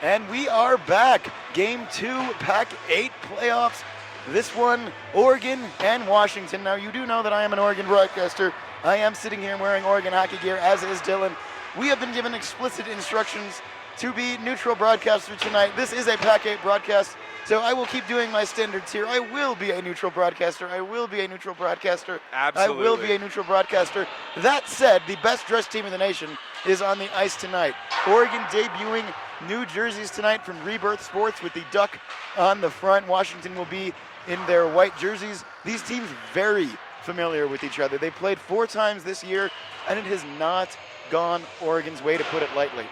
And we are back. Game 2, PAC-8 playoffs. This one, Oregon and Washington. Now, you do know that I am an Oregon broadcaster. I am sitting here wearing Oregon hockey gear, as is Dylan. We have been given explicit instructions to be neutral broadcasters tonight. This is a PAC-8 broadcast, so I will keep doing my standards here. I will be a neutral broadcaster. I will be a neutral broadcaster. Absolutely. I will be a neutral broadcaster. That said, the best dressed team in the nation is on the ice tonight. Oregon debuting new jerseys tonight from Rebirth Sports with the duck on the front. Washington will be in their white jerseys. These teams very familiar with each other. They played 4 times this year, and it has not gone Oregon's way, to put it lightly.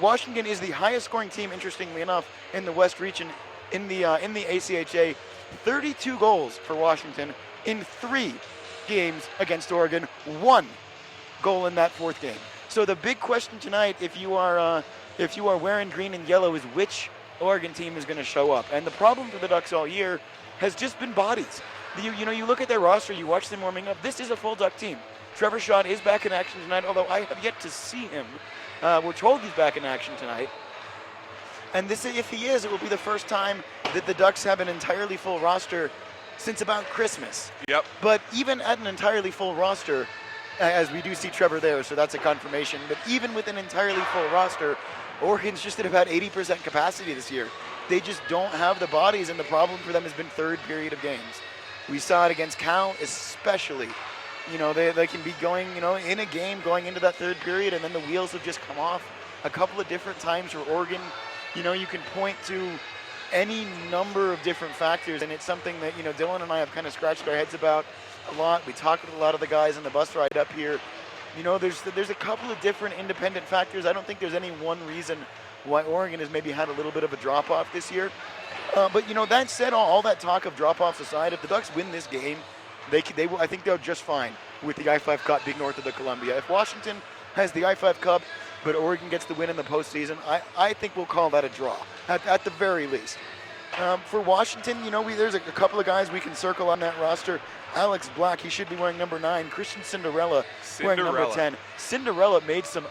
Washington is the highest scoring team, interestingly enough, in the West region in the ACHA. 32 goals for Washington in 3 games against Oregon. 1 goal in that 4th game. So the big question tonight, if you are wearing green and yellow, is which Oregon team is going to show up. And the problem for the Ducks all year has just been bodies. You look at their roster, you watch them warming up. This is a full Duck team. Trevor Schott is back in action tonight, although I have yet to see him. We're told he's back in action tonight. And if he is, it will be the first time that the Ducks have an entirely full roster since about Christmas. Yep. But even at an entirely full roster, as we do see Trevor there, so that's a confirmation, but even with an entirely full roster, Oregon's just at about 80% capacity this year. They just don't have the bodies, and the problem for them has been third period of games. We saw it against Cal especially. They can be going, in a game going into that third period, and then the wheels have just come off a couple of different times for Oregon. You can point to any number of different factors, and it's something that, Dylan and I have kind of scratched our heads about a lot. We talked with a lot of the guys on the bus ride up here. There's a couple of different independent factors. I don't think there's any one reason why Oregon has maybe had a little bit of a drop-off this year. But, that said, all that talk of drop-offs aside, if the Ducks win this game, I think they'll just fine with the I-5 Cup being north of the Columbia. If Washington has the I-5 Cup, but Oregon gets the win in the postseason, I think we'll call that a draw, at the very least. For Washington, there's a couple of guys we can circle on that roster. Alex Black, he should be wearing number 9. Christian Cinderella wearing number 10. Cinderella made some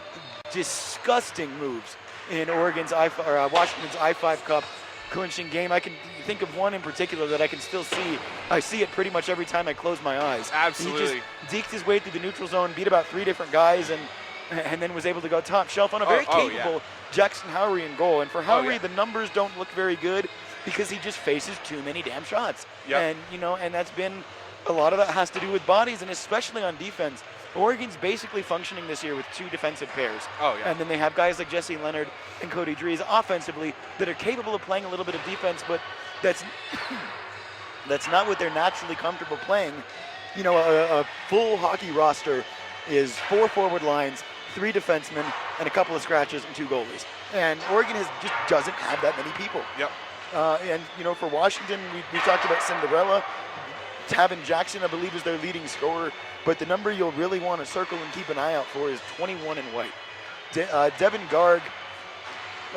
disgusting moves in Washington's I-5 Cup clinching game. I can think of one in particular that I can still see. I see it pretty much every time I close my eyes. Absolutely. He just deked his way through the neutral zone, beat about 3 different guys, and then was able to go top shelf on a very capable Jackson Howery in goal. And for Howery, the numbers don't look very good because he just faces too many damn shots. Yep. And that's been, a lot of that has to do with bodies, and especially on defense. Oregon's basically functioning this year with 2 defensive pairs. And then they have guys like Jesse Leonard and Cody Dries offensively that are capable of playing a little bit of defense, but that's not what they're naturally comfortable playing. A full hockey roster is 4 forward lines, 3 defensemen, and a couple of scratches and 2 goalies. And Oregon just doesn't have that many people. Yep. For Washington, we talked about Cinderella. Tavin Jackson, I believe, is their leading scorer. But the number you'll really want to circle and keep an eye out for is 21 in white. Devin Garg,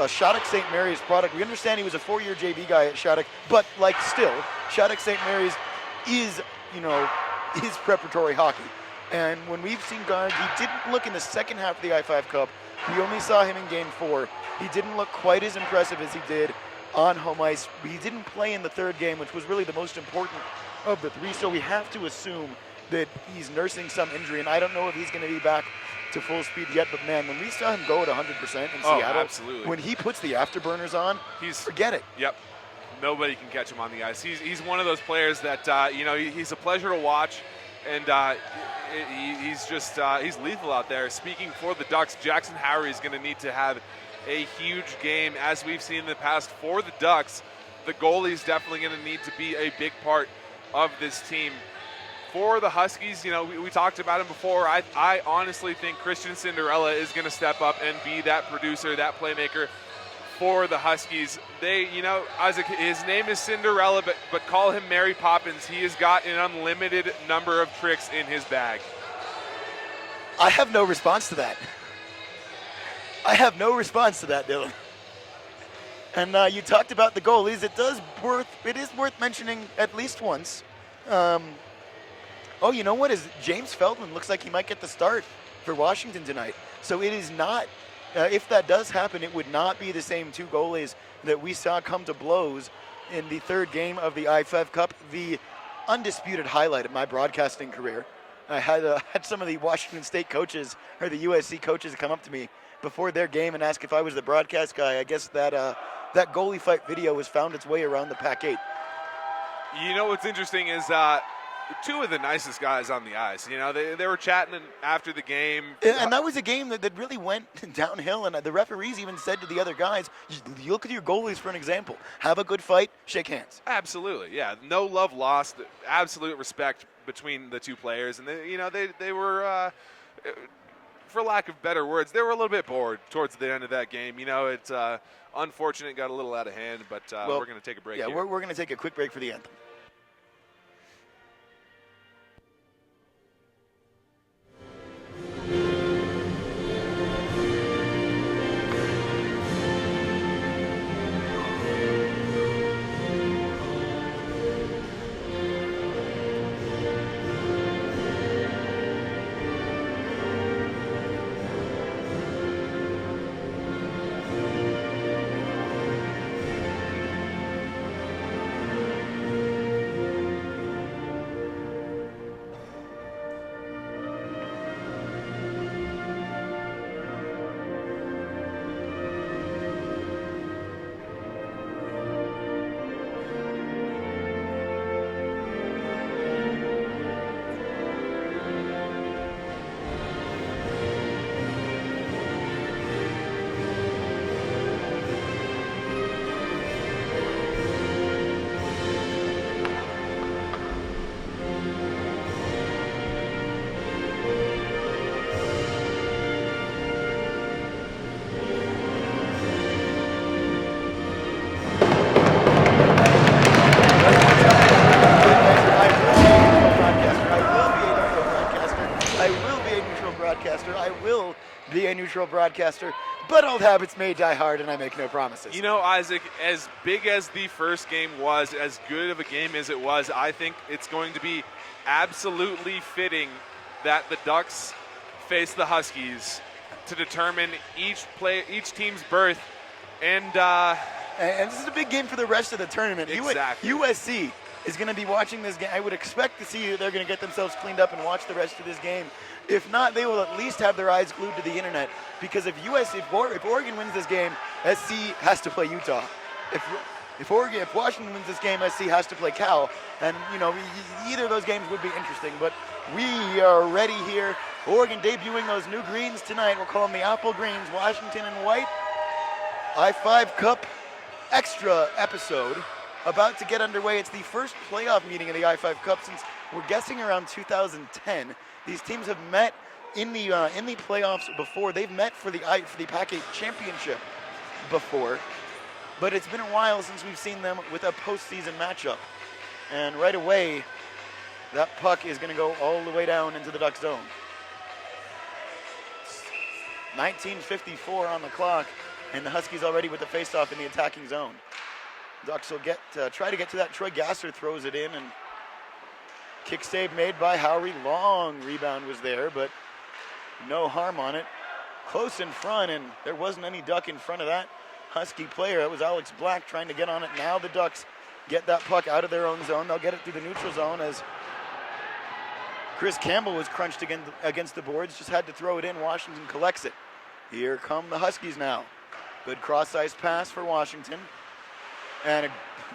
Shattuck St. Mary's product. We understand he was a 4-year JV guy at Shattuck, but still, Shattuck St. Mary's is preparatory hockey. And when we've seen Garg, he didn't look in the second half of the I-5 Cup. We only saw him in Game 4. He didn't look quite as impressive as he did on home ice. He didn't play in the 3rd game, which was really the most important of the 3, so we have to assume that he's nursing some injury, and I don't know if he's going to be back to full speed yet, but man, when we saw him go at 100% in Seattle, absolutely. When he puts the afterburners on, forget it. Yep. Nobody can catch him on the ice. He's one of those players that, he's a pleasure to watch, and he's lethal out there. Speaking for the Ducks, Jackson Howery is going to need to have a huge game, as we've seen in the past for the Ducks. The goalie's definitely going to need to be a big part of this team. For the Huskies, we talked about him before. I honestly think Christian Cinderella is going to step up and be that producer, that playmaker for the Huskies. His name is Cinderella, but call him Mary Poppins. He has got an unlimited number of tricks in his bag. I have no response to that. Dylan. And you talked about the goalies. It is worth mentioning at least once. You know what? James Feldman looks like he might get the start for Washington tonight. So it is not if that does happen, it would not be the same two goalies that we saw come to blows in the third game of the I-5 Cup, the undisputed highlight of my broadcasting career. I had some of the Washington State coaches or the USC coaches come up to me before their game and ask if I was the broadcast guy. I guess that that goalie fight video has found its way around the PAC-8. You know what's interesting is two of the nicest guys on the ice. You know, they were chatting after the game. And that was a game that really went downhill, and the referees even said to the other guys, you look at your goalies for an example. Have a good fight, shake hands. Absolutely, yeah. No love lost, absolute respect between the two players. And, they were, for lack of better words, they were a little bit bored towards the end of that game. You know, it's unfortunate, got a little out of hand, but we're going to take a break here. Yeah, we're going to take a quick break for the anthem. Broadcaster, but old habits may die hard, and I make no promises. You know, Isaac, as big as the first game was, as good of a game as it was, I think it's going to be absolutely fitting that the Ducks face the Huskies to determine each team's berth, and this is a big game for the rest of the tournament. Exactly. USC is going to be watching this game. I would expect to see they're going to get themselves cleaned up and watch the rest of this game. If not, they will at least have their eyes glued to the internet, because if Oregon wins this game, SC has to play Utah. If Washington wins this game, SC has to play Cal, and either of those games would be interesting. But we are ready here. Oregon debuting those new greens tonight. We'll call them the Apple Greens. Washington in white. I-5 Cup extra episode about to get underway. It's the first playoff meeting of the I-5 Cup since we're guessing around 2010. These teams have met in the playoffs before. They've met for the PAC-8 championship before, but it's been a while since we've seen them with a postseason matchup. And right away, that puck is going to go all the way down into the Duck zone. 19:54 on the clock, and the Huskies already with the faceoff in the attacking zone. Ducks will try to get to that. Troy Gasser throws it in, and kick save made by Howry. Long rebound was there, but no harm on it. Close in front, and there wasn't any Duck in front of that Husky player. That was Alex Black trying to get on it. Now the Ducks get that puck out of their own zone. They'll get it through the neutral zone as Chris Campbell was crunched against the boards. Just had to throw it in. Washington collects it. Here come the Huskies now. Good cross-ice pass for Washington. And a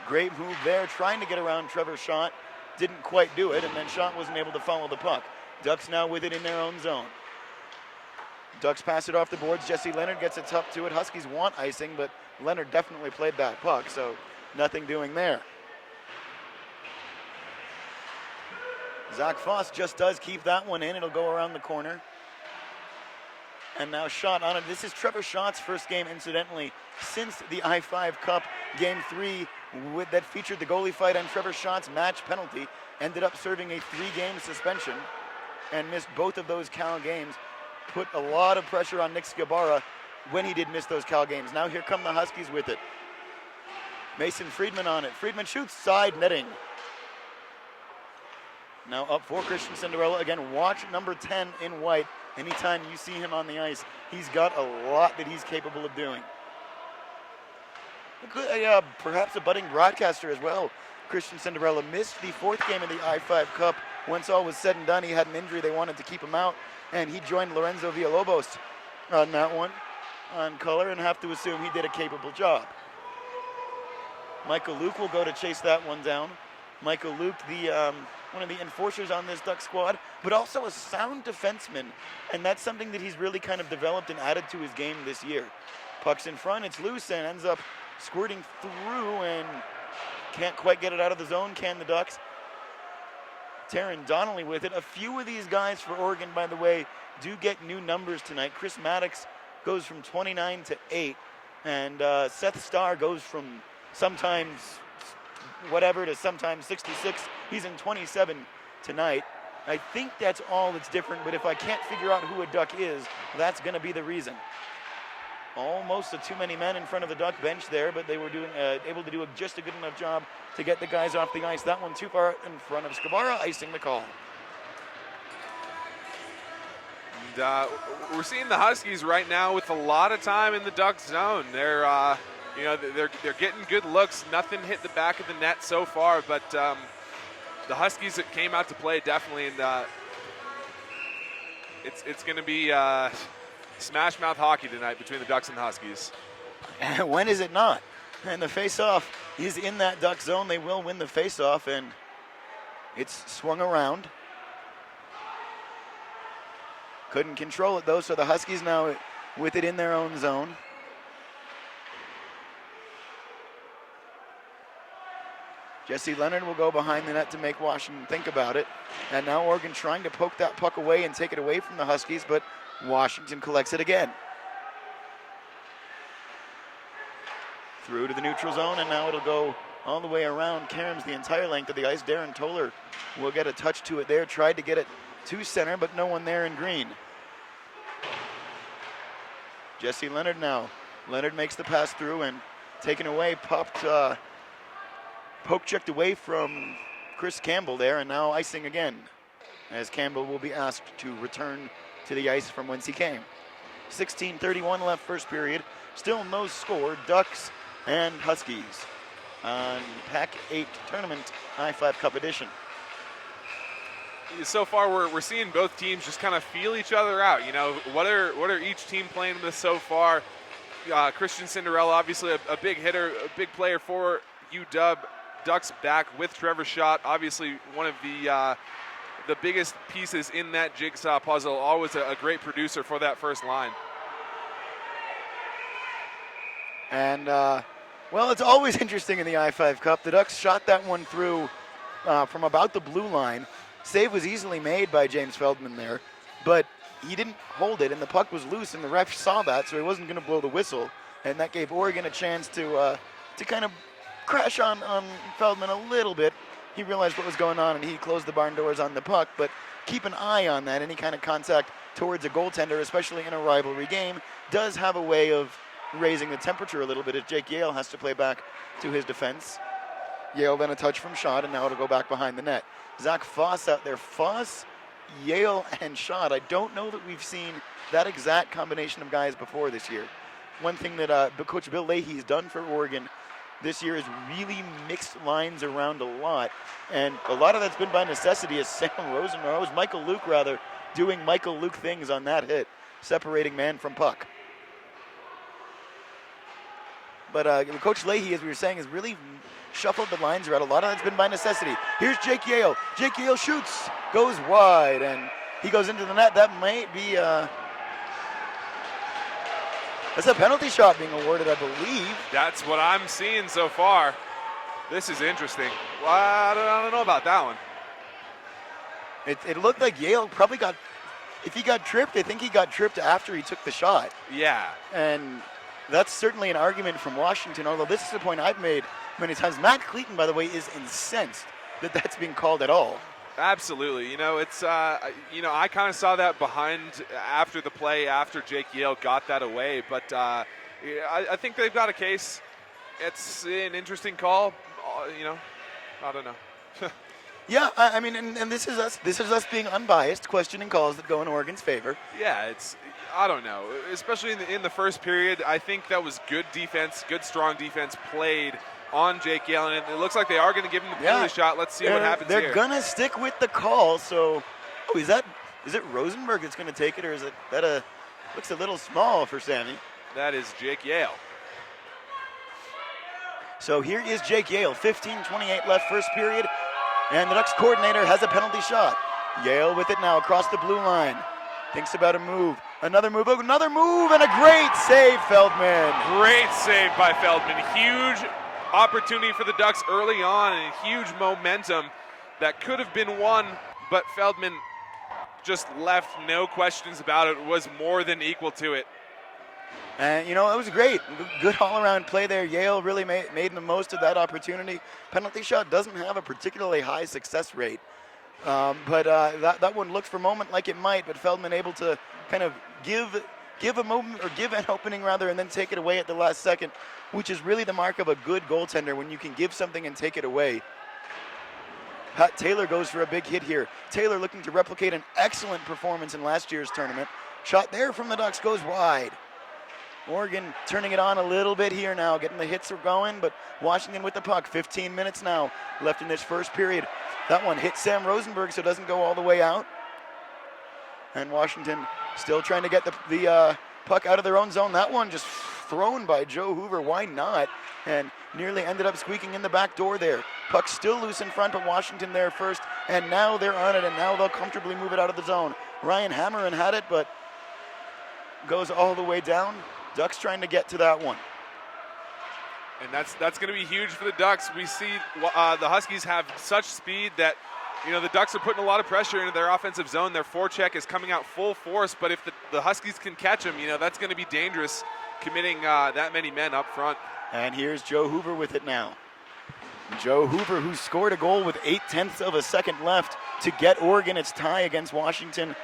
great move there, trying to get around Trevor Schott. Didn't quite do it, and then Schott wasn't able to follow the puck. Ducks now with it in their own zone. Ducks pass it off the boards. Jesse Leonard gets it up to it. Huskies want icing, but Leonard definitely played that puck, so nothing doing there. Zach Foss just does keep that one in. It'll go around the corner. And now Schott on it. This is Trevor Schott's first game, incidentally, since the I-5 Cup Game 3 that featured the goalie fight and Trevor Schott's match penalty. Ended up serving a 3-game suspension and missed both of those Cal games. Put a lot of pressure on Nick Scabara when he did miss those Cal games. Now here come the Huskies with it. Mason Friedman on it. Friedman shoots, side netting. Now up for Christian Cinderella. Again, watch number 10 in white. Anytime you see him on the ice, he's got a lot that he's capable of doing. Perhaps a budding broadcaster as well. Christian Cinderella missed the 4th game of the I-5 Cup. Once all was said and done, he had an injury. They wanted to keep him out, and he joined Lorenzo Villalobos on that one on color, and have to assume he did a capable job. Michael Luke will go to chase that one down. Michael Luke, one of the enforcers on this Duck squad, but also a sound defenseman, and that's something that he's really kind of developed and added to his game this year. Puck's in front, it's loose, and ends up squirting through, and can't quite get it out of the zone, can the Ducks. Taryn Donnelly with it. A few of these guys for Oregon, by the way, do get new numbers tonight. Chris Maddox goes from 29 to 8, and Seth Starr goes from sometimes whatever to sometimes 66. He's in 27 tonight. I think that's all that's different, but if I can't figure out who a Duck is, that's going to be the reason. Almost too many men in front of the Duck bench there, but they were able to do just a good enough job to get the guys off the ice. That one too far in front of Skabara, icing the call. And we're seeing the Huskies right now with a lot of time in the Duck zone. They're they're getting good looks. Nothing hit the back of the net so far, but the Huskies that came out to play definitely, and it's going to be smash mouth hockey tonight between the Ducks and the Huskies. And when is it not? And the face-off is in that Duck zone. They will win the face-off, and it's swung around. Couldn't control it, though, so the Huskies now with it in their own zone. Jesse Leonard will go behind the net to make Washington think about it. And now Oregon trying to poke that puck away and take it away from the Huskies, but Washington collects it again. Through to the neutral zone, and now it'll go all the way around Karams the entire length of the ice. Darren Toller will get a touch to it there. Tried to get it to center, but no one there in green. Jesse Leonard now. Leonard makes the pass through and taken away, poke checked away from Chris Campbell there, and now icing again, as Campbell will be asked to return to the ice from whence he came. 16:31 left first period. Still no score. Ducks and Huskies on PAC-8 tournament I-5 Cup edition. So far, we're seeing both teams just kind of feel each other out. You know, what are each team playing with so far? Christian Cinderella, obviously a big hitter, a big player for UW. Ducks back with Trevor Schott, obviously one of the biggest pieces in that jigsaw puzzle. Always a great producer for that first line. And well, it's always interesting in the I-5 Cup. The Ducks shot that one through from about the blue line. Save was easily made by James Feldman there, but he didn't hold it, and the puck was loose, and the ref saw that, so he wasn't going to blow the whistle, and that gave Oregon a chance to kind of crash on Feldman a little bit. He realized what was going on, and he closed the barn doors on the puck, but keep an eye on that. Any kind of contact towards a goaltender, especially in a rivalry game, does have a way of raising the temperature a little bit as Jake Yale has to play back to his defense. Yale then a touch from Schott, and now it'll go back behind the net. Zach Foss out there. Foss, Yale, and Schott. I don't know that we've seen that exact combination of guys before this year. One thing that Coach Bill Leahy's done for Oregon this year is really mixed lines around a lot, and a lot of that's been by necessity as Michael Luke rather, doing Michael Luke things on that hit, separating man from puck. But Coach Leahy, as we were saying, has really shuffled the lines around. A lot of that's been by necessity. Here's Jake Yale. Jake Yale shoots, goes wide, and he goes into the net. That might be that's a penalty shot being awarded, I believe. That's what I'm seeing so far. This is interesting. Well, I don't know about that one. It looked like Yale probably got, if he got tripped, I think he got tripped after he took the shot. Yeah. And that's certainly an argument from Washington, although this is the point I've made many times. Matt Cleaton, by the way, is incensed that that's being called at all. Absolutely. You know, it's, I kind of saw that behind after the play, after Jake Yale got that away. But I think they've got a case. It's an interesting call. I don't know. Yeah, I mean, and this is us. This is us being unbiased, questioning calls that go in Oregon's favor. Yeah, I don't know. Especially in the first period, I think that was good defense, good strong defense played on Jake Yale, and it looks like they are going to give him the penalty shot. Let's see what happens here. They're gonna stick with the call. So, is it Rosenberg that's going to take it, or is it that looks a little small for Sammy? That is Jake Yale. So here is Jake Yale, 15:28 left first period, and the Ducks coordinator has a penalty shot. Yale with it now across the blue line. Thinks about a move. Another move, and a great save, Feldman. Great save by Feldman. Huge opportunity for the Ducks early on and huge momentum that could have been won, but Feldman just left no questions about it, was more than equal to it. And, it was great. Good all-around play there. Yale really made the most of that opportunity. Penalty shot doesn't have a particularly high success rate. But that one looked for a moment like it might, but Feldman able to kind of give a moment, or give an opening rather, and then take it away at the last second, which is really the mark of a good goaltender, when you can give something and take it away. Pat Taylor goes for a big hit here. Taylor looking to replicate an excellent performance in last year's tournament. Shot there from the Ducks goes wide. Oregon turning it on a little bit here now, getting the hits are going, but Washington with the puck. 15 minutes now left in this first period. That one hit Sam Rosenberg, so it doesn't go all the way out. And Washington still trying to get the puck out of their own zone. That one just thrown by Joe Hoover. Why not? And nearly ended up squeaking in the back door there. Puck still loose in front, but Washington there first. And now they're on it, and now they'll comfortably move it out of the zone. Ryan Hammerin had it, but goes all the way down. Ducks trying to get to that one. And that's going to be huge for the Ducks. We see the Huskies have such speed that, the Ducks are putting a lot of pressure into their offensive zone. Their forecheck is coming out full force, but if the Huskies can catch them, that's going to be dangerous, committing that many men up front. And here's Joe Hoover with it now. Joe Hoover, who scored a goal with 0.8 of a second left to get Oregon its tie against Washington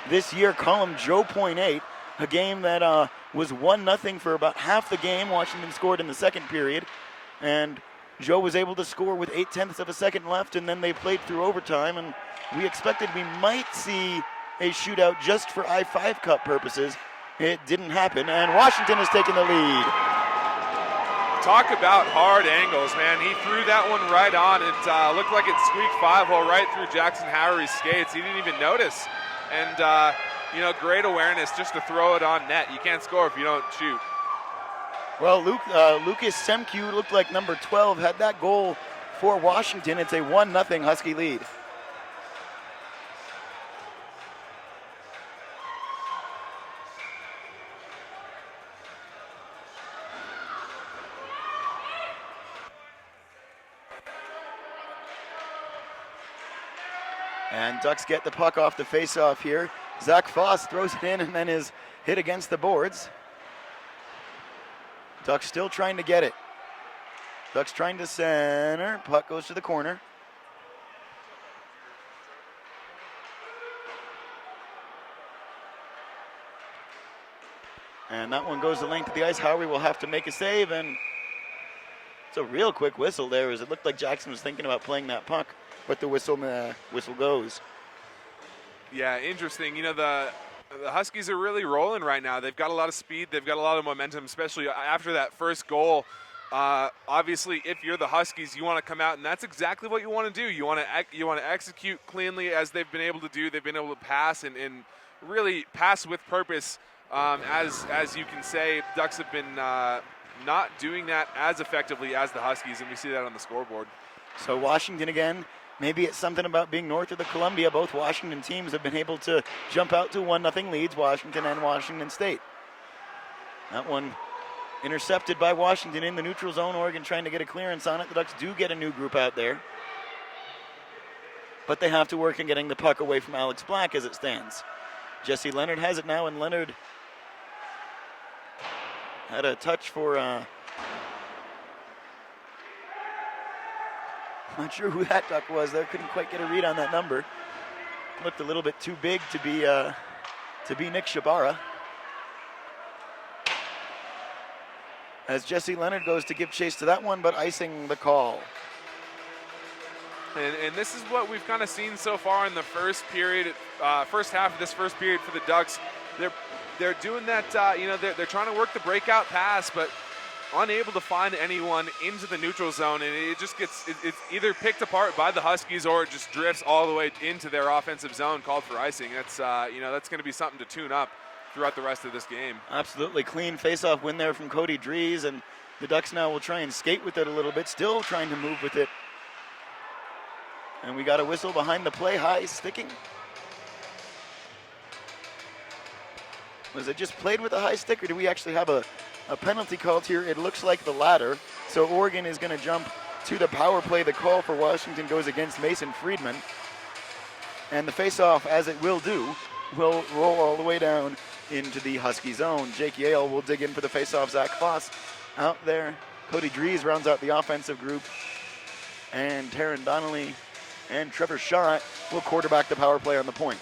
this year. Call him Joe .8. A game that was 1-0 for about half the game. Washington scored in the second period, and Joe was able to score with 0.8 of a second left, and then they played through overtime, and we expected we might see a shootout just for I-5 Cup purposes. It didn't happen, and Washington has taken the lead. Talk about hard angles, man. He threw that one right on. It looked like it squeaked 5-hole right through Jackson Howery's skates. He didn't even notice, and great awareness just to throw it on net. You can't score if you don't shoot. Well, Lucas Semke looked like number 12, had that goal for Washington. It's a 1-0 Husky lead. And Ducks get the puck off the faceoff here. Zach Foss throws it in and then is hit against the boards. Ducks still trying to get it. Ducks trying to center. Puck goes to the corner. And that one goes the length of the ice. Howery will have to make a save, and it's a real quick whistle there, as it looked like Jackson was thinking about playing that puck, but the whistle goes. Yeah, interesting. The Huskies are really rolling right now. They've got a lot of speed. They've got a lot of momentum, especially after that first goal. Obviously, if you're the Huskies, you want to come out, and that's exactly what you want to do. You want to execute cleanly, as they've been able to do. They've been able to pass and really pass with purpose. As you can say, Ducks have been not doing that as effectively as the Huskies, and we see that on the scoreboard. So Washington again. Maybe it's something about being north of the Columbia. Both Washington teams have been able to jump out to 1-0 leads, Washington and Washington State. That one intercepted by Washington in the neutral zone. Oregon trying to get a clearance on it. The Ducks do get a new group out there, but they have to work in getting the puck away from Alex Black as it stands. Jesse Leonard has it now, and Leonard had a touch for not sure who that Duck was there. Couldn't quite get a read on that number. Looked a little bit too big to be Nick Shabara. As Jesse Leonard goes to give chase to that one, but icing the call. And this is what we've kind of seen so far in the first half of this first period for the Ducks. They're doing that, they're trying to work the breakout pass, but unable to find anyone into the neutral zone, and it just it's either picked apart by the Huskies or it just drifts all the way into their offensive zone called for icing. That's that's going to be something to tune up throughout the rest of this game. Absolutely clean face-off win there from Cody Dries, and the Ducks now will try and skate with it a little bit, still trying to move with it. And we got a whistle behind the play, high sticking. Was it just played with a high stick, or do we actually have a penalty called here? It looks like the latter. So Oregon is going to jump to the power play. The call for Washington goes against Mason Friedman. And the face-off, as it will do, will roll all the way down into the Husky zone. Jake Yale will dig in for the face-off. Zach Foss out there. Cody Dries rounds out the offensive group. And Taron Donnelly and Trevor Schott will quarterback the power play on the point.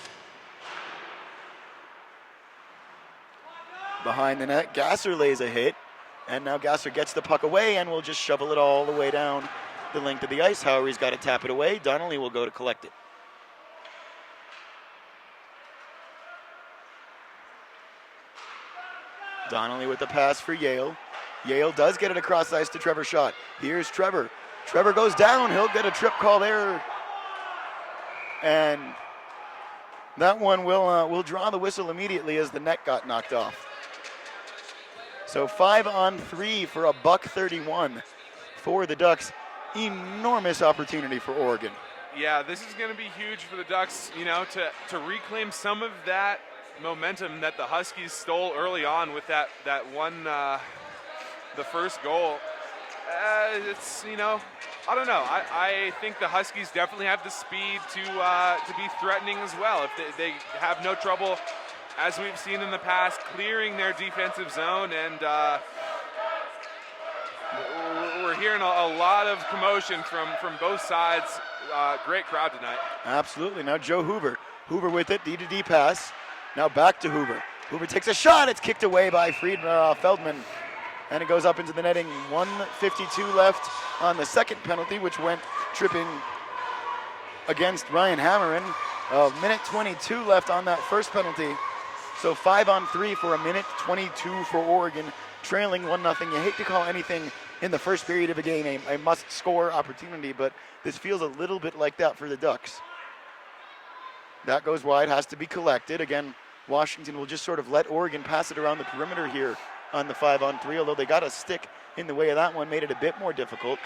Behind the net, Gasser lays a hit, and now Gasser gets the puck away and will just shovel it all the way down the length of the ice. However, he's got to tap it away. Donnelly will go to collect it. Donnelly with the pass for Yale. Yale does get it across the ice to Trevor Schott. Here's Trevor. Trevor goes down. He'll get a trip call there. And that one will draw the whistle immediately as the net got knocked off. So 5-on-3 for a $1.31 for the Ducks. Enormous opportunity for Oregon. Yeah, this is going to be huge for the Ducks, to reclaim some of that momentum that the Huskies stole early on with that one, the first goal. It's, I don't know. I think the Huskies definitely have the speed to be threatening as well. If they have no trouble, as we've seen in the past, clearing their defensive zone, and we're hearing a lot of commotion from both sides. Great crowd tonight. Absolutely. Now Joe Hoover. Hoover with it, D-to-D pass. Now back to Hoover. Hoover takes a shot. It's kicked away by Feldman, and it goes up into the netting. 1:52 left on the second penalty, which went tripping against Ryan Hammerin. A minute 22 left on that first penalty. So 5-on-3 for a minute 22 for Oregon, trailing 1-0. You hate to call anything in the first period of a game a must-score opportunity, but this feels a little bit like that for the Ducks. That goes wide, has to be collected. Again, Washington will just sort of let Oregon pass it around the perimeter here on the 5-on-3, although they got a stick in the way of that one, made it a bit more difficult.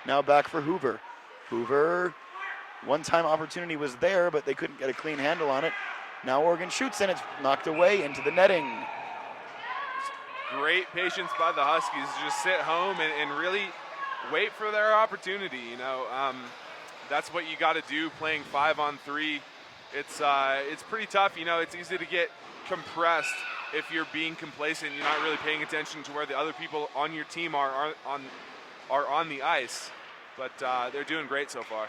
Now back for Hoover. Hoover, one-time opportunity was there, but they couldn't get a clean handle on it. Now Oregon shoots, and it's knocked away into the netting. Great patience by the Huskies to just sit home and really wait for their opportunity. That's what you got to do playing 5-on-3. It's pretty tough. It's easy to get compressed if you're being complacent. You're not really paying attention to where the other people on your team are on the ice. But they're doing great so far.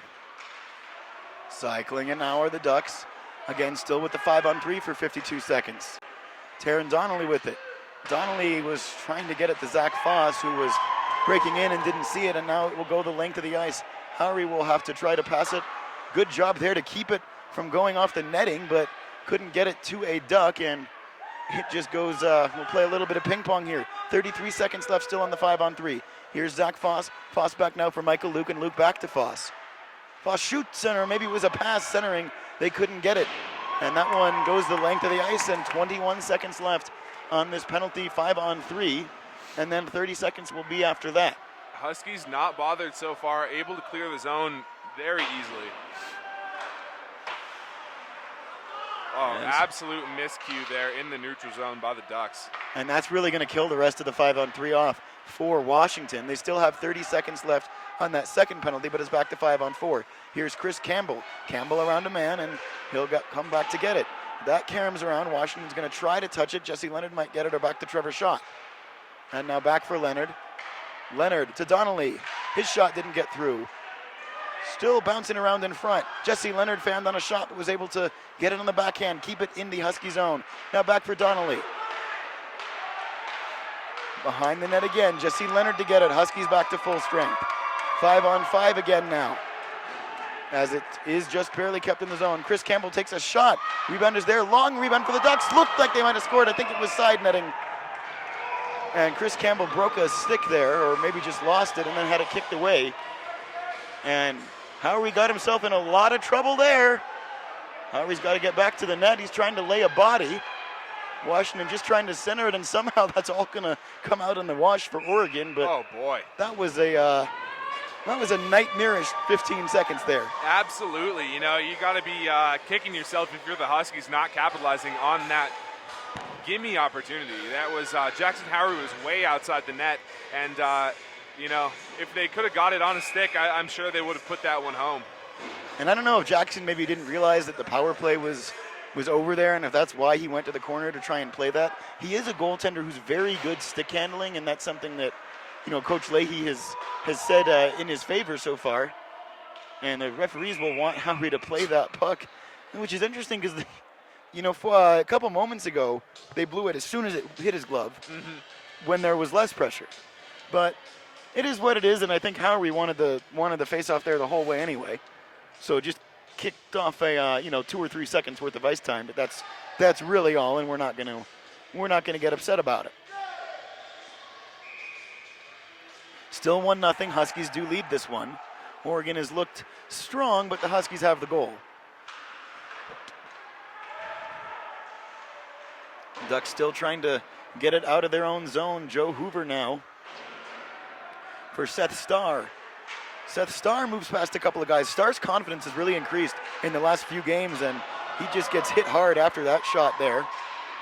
Cycling, and now are the Ducks. Again, still with the 5-on-3 for 52 seconds. Taron Donnelly with it. Donnelly was trying to get it to Zach Foss, who was breaking in and didn't see it, and now it will go the length of the ice. However, will have to try to pass it. Good job there to keep it from going off the netting, but couldn't get it to a Duck, and it just goes, we'll play a little bit of ping pong here. 33 seconds left still on the 5-on-3. Here's Zach Foss. Foss back now for Michael Luke, and Luke back to Foss. Foss shoots center, maybe it was a pass centering. They couldn't get it. And that one goes the length of the ice, and 21 seconds left on this penalty, 5-on-3. And then 30 seconds will be after that. Huskies not bothered so far, able to clear the zone very easily. Oh, yes. Absolute miscue there in the neutral zone by the Ducks. And that's really going to kill the rest of the 5-on-3 off for Washington. They still have 30 seconds left on that second penalty, but it's back to 5-on-4. Here's Chris Campbell. Campbell around a man, and he'll come back to get it. That caroms around. Washington's going to try to touch it. Jesse Leonard might get it, or back to Trevor Schott. And now back for Leonard. Leonard to Donnelly. His shot didn't get through. Still bouncing around in front. Jesse Leonard found on a shot, but was able to get it on the backhand, keep it in the Husky zone. Now back for Donnelly. Behind the net again. Jesse Leonard to get it. Huskies back to full strength. 5-on-5 again now. as it is just barely kept in the zone. Chris Campbell takes a shot. Rebound is there. Long rebound for the Ducks. Looked like they might have scored. I think it was side netting. And Chris Campbell broke a stick there, or maybe just lost it, and then had it kicked away. And Howery got himself in a lot of trouble there. Howery's got to get back to the net. He's trying to lay a body. Washington just trying to center it, and somehow that's all going to come out in the wash for Oregon. But oh boy, that was a nightmarish 15 seconds there. Absolutely. You know, you got to be kicking yourself if you're the Huskies not capitalizing on that gimme opportunity. That was Jackson Howery was way outside the net, and you know, if they could have got it on a stick, I'm sure they would have put that one home. And I don't know if Jackson maybe didn't realize that the power play was over there, and if that's why he went to the corner to try and play that. He is a goaltender who's very good stick handling, and that's something that, you know, Coach Leahy has said in his favor so far. And the referees will want Howery to play that puck, which is interesting because, you know, for a couple moments ago, they blew it as soon as it hit his glove when there was less pressure. But it is what it is, and I think Howery wanted the face-off there the whole way anyway. So just kicked off a 2 or 3 seconds worth of ice time, but that's really all, and we're not gonna get upset about it. Still 1-0. Huskies do lead this one. Oregon has looked strong, but the Huskies have the goal. Ducks still trying to get it out of their own zone. Joe Hoover now for Seth Starr. Seth Starr moves past a couple of guys. Starr's confidence has really increased in the last few games, and he just gets hit hard after that shot there,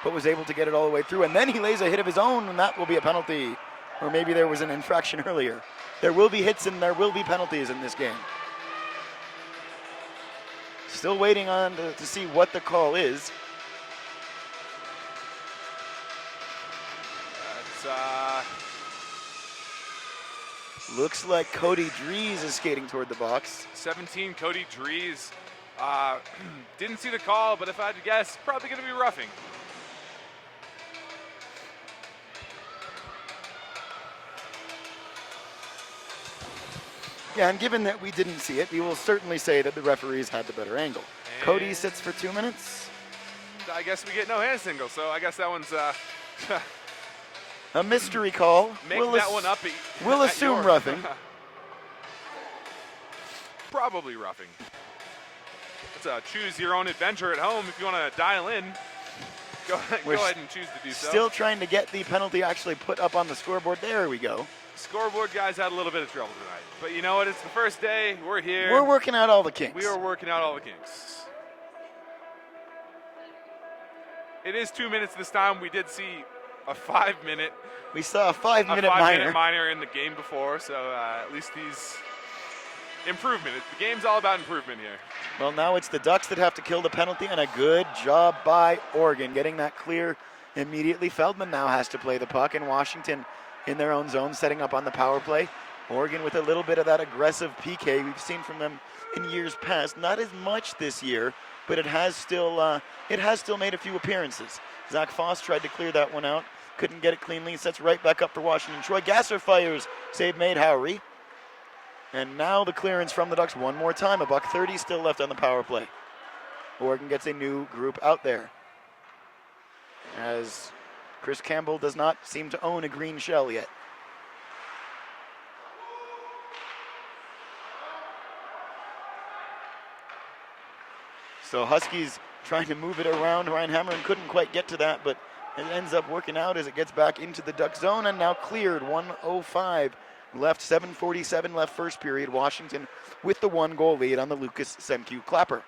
but was able to get it all the way through. And then he lays a hit of his own, and that will be a penalty. Or maybe there was an infraction earlier. There will be hits and there will be penalties in this game. Still waiting on to see what the call is. Looks like Cody Drees is skating toward the box. 17, Cody Drees. Didn't see the call, but if I had to guess, probably going to be roughing. Yeah, and given that we didn't see it, we will certainly say that the referees had the better angle. And Cody sits for 2 minutes. I guess we get no hand signal, so I guess that one's a mystery call. Make that one up. We'll assume roughing. Probably roughing. It's a choose your own adventure at home. If you want to dial in, go ahead and choose to do so. Still trying to get the penalty actually put up on the scoreboard. There we go. Scoreboard guys had a little bit of trouble tonight. But you know what? It's the first day. We're here. We're working out all the kinks. We are working out all the kinks. It is 2 minutes this time. We did see a 5-minute. We saw a 5-minute minor. 5-minute minor in the game before, so at least he's improvement. The game's all about improvement here. Well, now it's the Ducks that have to kill the penalty, and a good job by Oregon getting that clear immediately. Feldman now has to play the puck, and Washington in their own zone, setting up on the power play. Oregon with a little bit of that aggressive PK we've seen from them in years past. Not as much this year, but it has still made a few appearances. Zach Foss tried to clear that one out, couldn't get it cleanly. Sets right back up for Washington. Troy Gasser fires, save made Howery. And now the clearance from the Ducks one more time. $1:30 still left on the power play. Oregon gets a new group out there, as Chris Campbell does not seem to own a green shell yet. So Huskies trying to move it around. Ryan Hammerin couldn't quite get to that, but it ends up working out as it gets back into the Duck zone, and now cleared. 1:05 left, 7:47 left first period. Washington with the 1-goal lead on the Lucas Semke Clapper.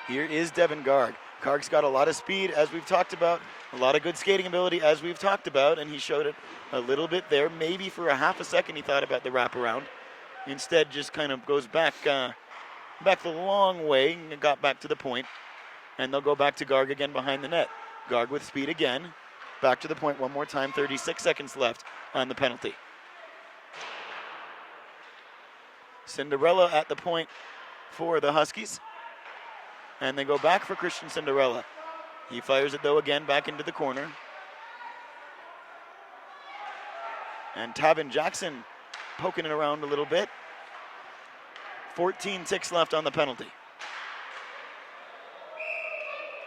Here is Devin Garg. Garg's got a lot of speed, as we've talked about, a lot of good skating ability, as we've talked about, and he showed it a little bit there. Maybe for a half a second he thought about the wraparound. Instead, just kind of goes back the long way and got back to the point. And they'll go back to Garg again behind the net. Garg with speed again. Back to the point one more time. 36 seconds left on the penalty. Cinderella at the point for the Huskies. And they go back for Christian Cinderella. He fires it, though, again back into the corner. And Tavin Jackson poking it around a little bit. 14 ticks left on the penalty.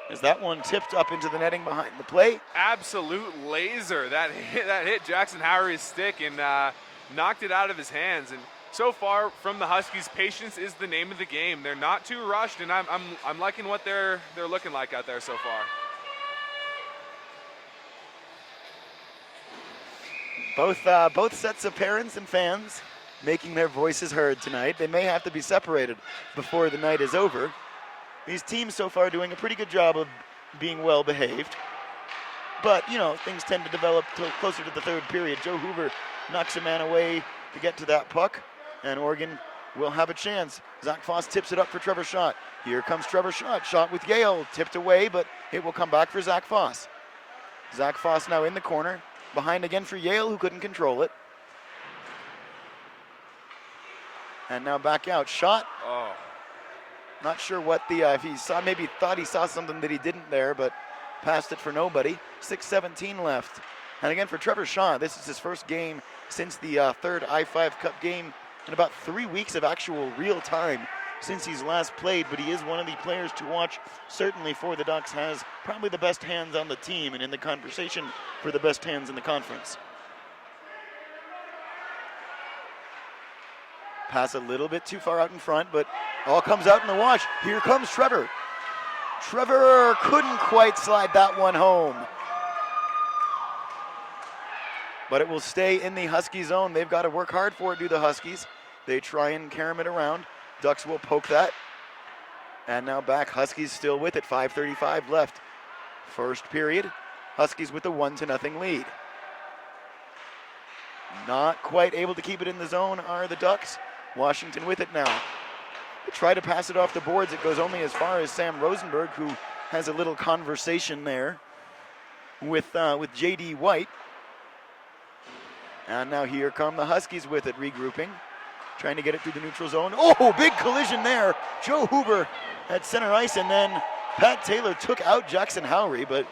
As that one tipped up into the netting behind the play. Absolute laser. That hit Jackson Howery's stick and knocked it out of his hands. And so far from the Huskies, patience is the name of the game. They're not too rushed, and I'm liking what they're looking like out there so far. Both sets of parents and fans making their voices heard tonight. They may have to be separated before the night is over. These teams so far doing a pretty good job of being well behaved. But, you know, things tend to develop closer to the third period. Joe Hoover knocks a man away to get to that puck, and Oregon will have a chance. Zach Foss tips it up for Trevor Schott. Here comes Trevor Schott. Schott with Yale, tipped away, but it will come back for Zach Foss. Zach Foss now in the corner, behind again for Yale, who couldn't control it. And now back out. Schott. Oh. Not sure what if he saw, maybe thought he saw something that he didn't there, but passed it for nobody. 6:17 left. And again for Trevor Schott, this is his first game since the third I-5 Cup game in about 3 weeks of actual real time since he's last played, but he is one of the players to watch, certainly for the Ducks, has probably the best hands on the team and in the conversation for the best hands in the conference. Pass a little bit too far out in front, but all comes out in the wash. Here comes Trevor. Trevor couldn't quite slide that one home. But it will stay in the Husky zone. They've got to work hard for it, do the Huskies. They try and carom it around. Ducks will poke that. And now back, Huskies still with it, 5:35 left. First period, Huskies with a 1-0 lead. Not quite able to keep it in the zone are the Ducks. Washington with it now. They try to pass it off the boards. It goes only as far as Sam Rosenberg, who has a little conversation there with J.D. White. And now here come the Huskies with it, regrouping. Trying to get it through the neutral zone. Oh, big collision there. Joe Hoover at center ice, and then Pat Taylor took out Jackson Howery, but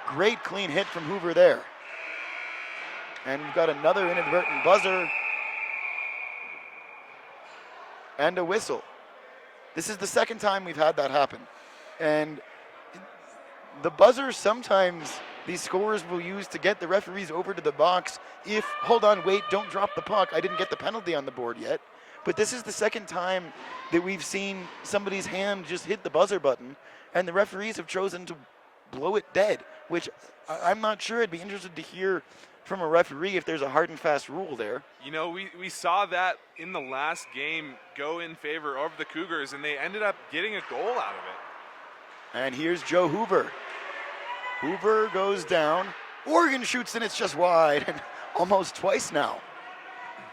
great clean hit from Hoover there. And we've got another inadvertent buzzer and a whistle. This is the second time we've had that happen. And the buzzer sometimes these scorers will use to get the referees over to the box if, hold on, wait, don't drop the puck. I didn't get the penalty on the board yet. But this is the second time that we've seen somebody's hand just hit the buzzer button, and the referees have chosen to blow it dead, which I'm not sure. I'd be interested to hear from a referee if there's a hard and fast rule there. You know, we saw that in the last game go in favor of the Cougars, and they ended up getting a goal out of it. And here's Joe Hoover. Hoover goes down. Oregon shoots, and it's just wide, and almost twice now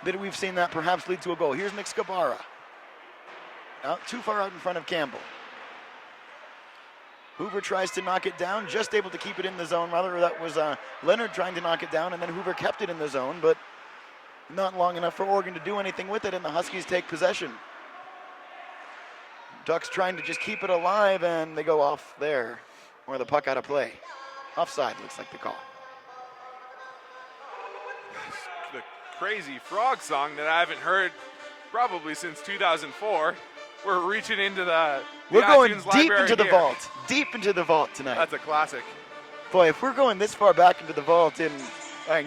that we've seen that perhaps lead to a goal. Here's Nick Scabara. Out too far out in front of Campbell. Hoover tries to knock it down, just able to keep it in the zone. Rather, that was Leonard trying to knock it down, and then Hoover kept it in the zone, but not long enough for Oregon to do anything with it, and the Huskies take possession. Ducks trying to just keep it alive, and they go off there, or the puck out of play. Offside, looks like the call. The crazy frog song that I haven't heard probably since 2004. We're reaching into we're going iTunes deep library into the here. vault. Deep into the vault tonight. That's a classic. Boy, if we're going this far back into the vault in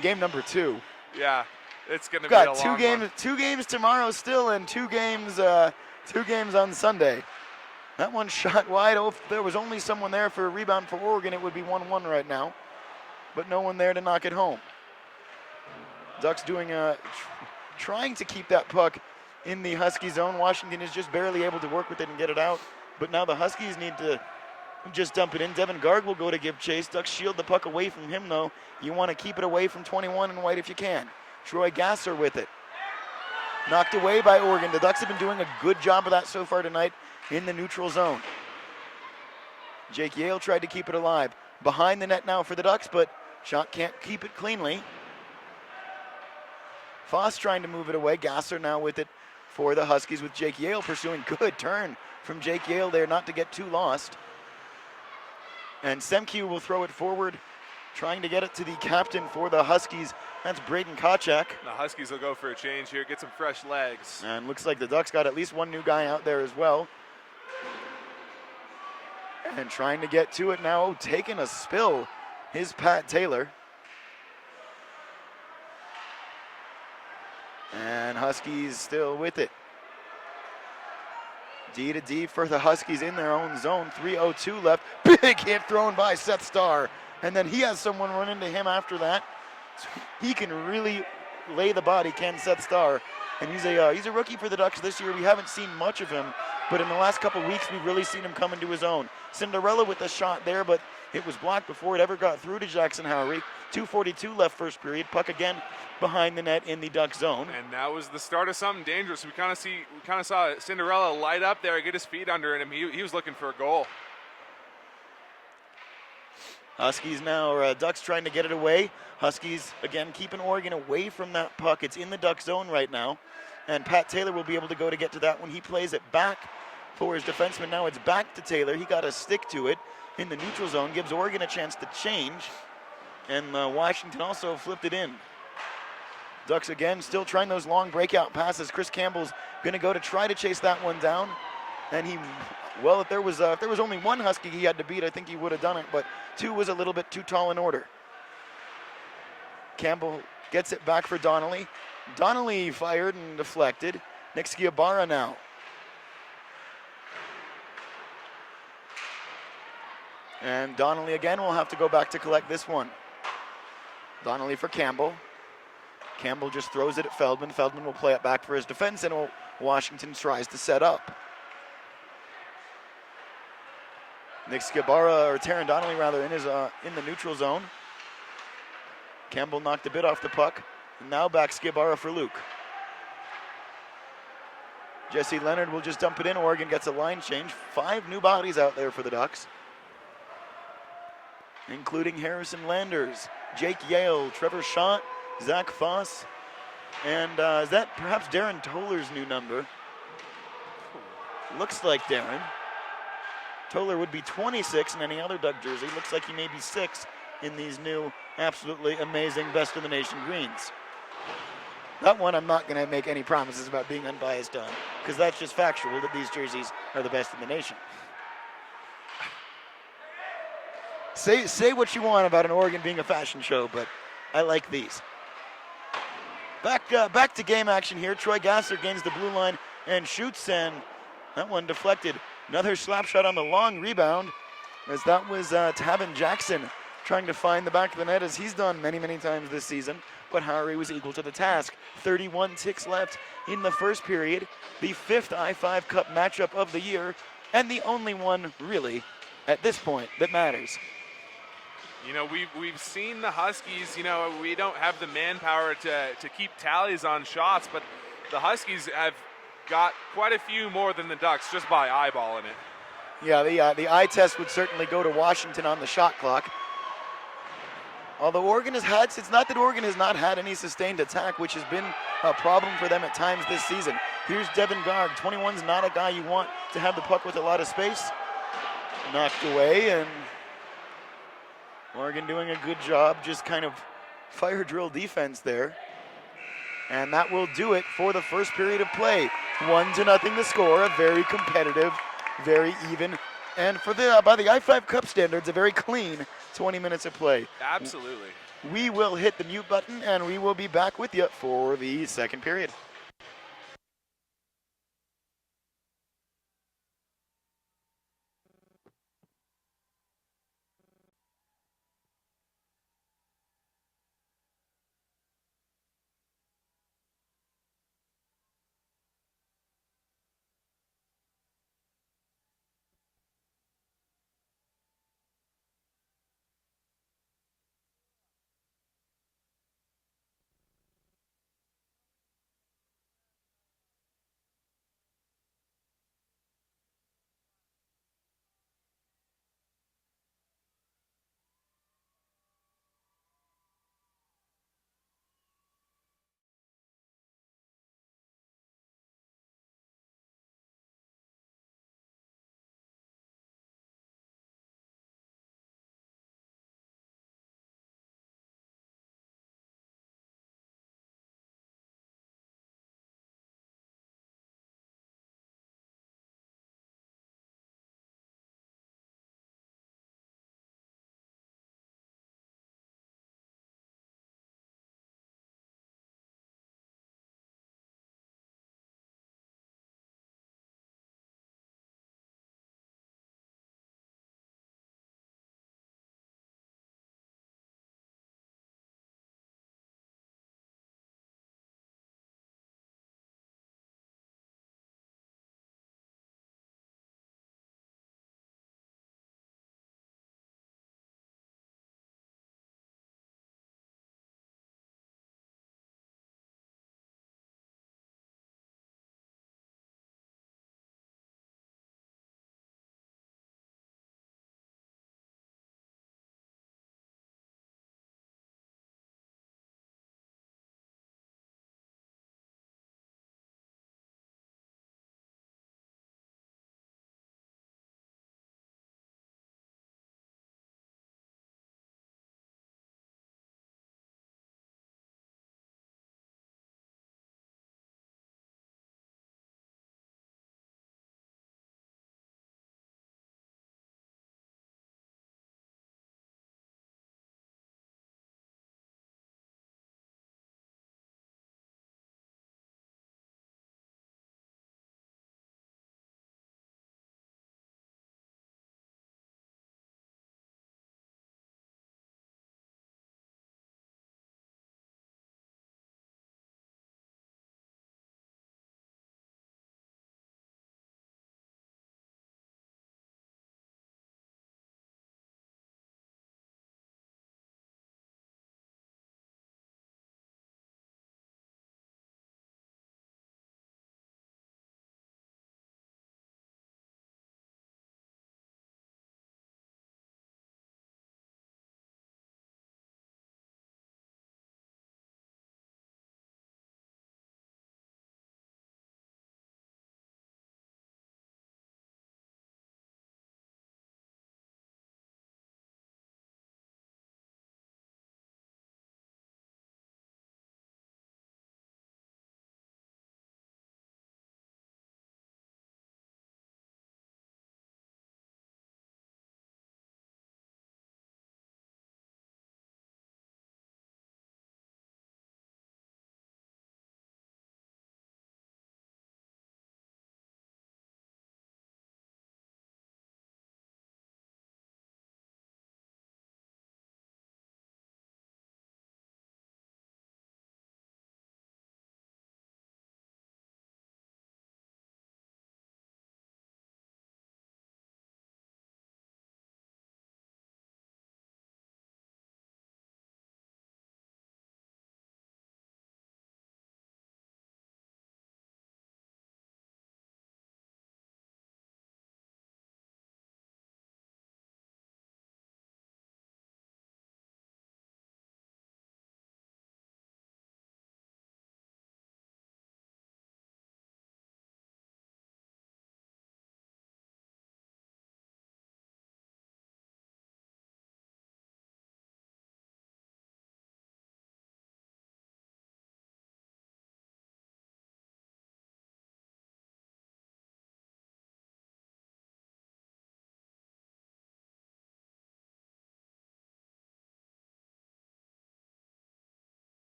game number 2. Yeah, it's going to be Got a long one. two games tomorrow still, and two games on Sunday. That one shot wide. Oh, if there was only someone there for a rebound for Oregon, it would be 1-1 right now. But no one there to knock it home. Ducks doing trying to keep that puck in the Husky zone. Washington is just barely able to work with it and get it out. But now the Huskies need to just dump it in. Devin Garg will go to give chase. Ducks shield the puck away from him, though. You want to keep it away from 21 and White if you can. Troy Gasser with it. Knocked away by Oregon. The Ducks have been doing a good job of that so far tonight in the neutral zone. Jake Yale tried to keep it alive. Behind the net now for the Ducks, but Schott can't keep it cleanly. Foss trying to move it away. Gasser now with it for the Huskies with Jake Yale pursuing. Good turn from Jake Yale there not to get too lost. And Semke will throw it forward trying to get it to the captain for the Huskies. That's Braden Kochak. The Huskies will go for a change here, get some fresh legs. And looks like the Ducks got at least one new guy out there as well. And trying to get to it now, taking a spill, is Pat Taylor. And Huskies still with it. D to D for the Huskies in their own zone. 3:02 left. Big hit thrown by Seth Starr. And then he has someone run into him after that. So he can really lay the body, can Seth Starr. And he's a rookie for the Ducks this year. We haven't seen much of him, but in the last couple weeks, we've really seen him come into his own. Cinderella with a shot there, but it was blocked before it ever got through to Jackson Howery. 2:42 left first period. Puck again behind the net in the Duck zone. And that was the start of something dangerous. We kind of saw Cinderella light up there, get his feet under him. He was looking for a goal. Huskies now, or Ducks trying to get it away. Huskies, again, keeping Oregon away from that puck. It's in the Duck zone right now. And Pat Taylor will be able to go to get to that when he plays it back for his defenseman. Now it's back to Taylor. He got a stick to it in the neutral zone. Gives Oregon a chance to change. And Washington also flipped it in. Ducks again still trying those long breakout passes. Chris Campbell's going to go to try to chase that one down. And if there was only one Husky he had to beat, I think he would have done it. But two was a little bit too tall in order. Campbell gets it back for Donnelly. Donnelly fired and deflected. Nick Sciabara now. And Donnelly again will have to go back to collect this one. Donnelly for Campbell. Campbell just throws it at Feldman. Feldman will play it back for his defense, and Washington tries to set up. Nick Sciabara, or Taron Donnelly rather, in the neutral zone. Campbell knocked a bit off the puck. And now back Sciabara for Luke. Jesse Leonard will just dump it in. Oregon gets a line change. 5 new bodies out there for the Ducks, including Harrison Landers, Jake Yale, Trevor Schott, Zach Foss, and is that perhaps Darren Toller's new number? Looks like Darren. Toller would be 26 in any other Duck jersey. Looks like he may be 6 in these new absolutely amazing Best of the Nation greens. That one I'm not going to make any promises about being unbiased on, because that's just factual that these jerseys are the best in the nation. Say what you want about an Oregon being a fashion show, but I like these. Back to game action here. Troy Gasser gains the blue line and shoots, and that one deflected. Another slap shot on the long rebound, as that was Tavin Jackson trying to find the back of the net, as he's done many, many times this season. But Howery was equal to the task. 31 ticks left in the first period. The 5th I-5 Cup matchup of the year, and the only one, really, at this point, that matters. You know, we've seen the Huskies, you know, we don't have the manpower to keep tallies on shots, but the Huskies have got quite a few more than the Ducks just by eyeballing it. Yeah, the eye test would certainly go to Washington on the shot clock. Although Oregon has had, it's not that Oregon has not had any sustained attack, which has been a problem for them at times this season. Here's Devin Garg. 21's not a guy you want to have the puck with a lot of space. Knocked away, and Oregon doing a good job, just kind of fire drill defense there. And that will do it for the first period of play. 1-0 the score, a very competitive, very even, and for by the I-5 Cup standards, a very clean 20 minutes of play. Absolutely. We will hit the mute button, and we will be back with you for the second period.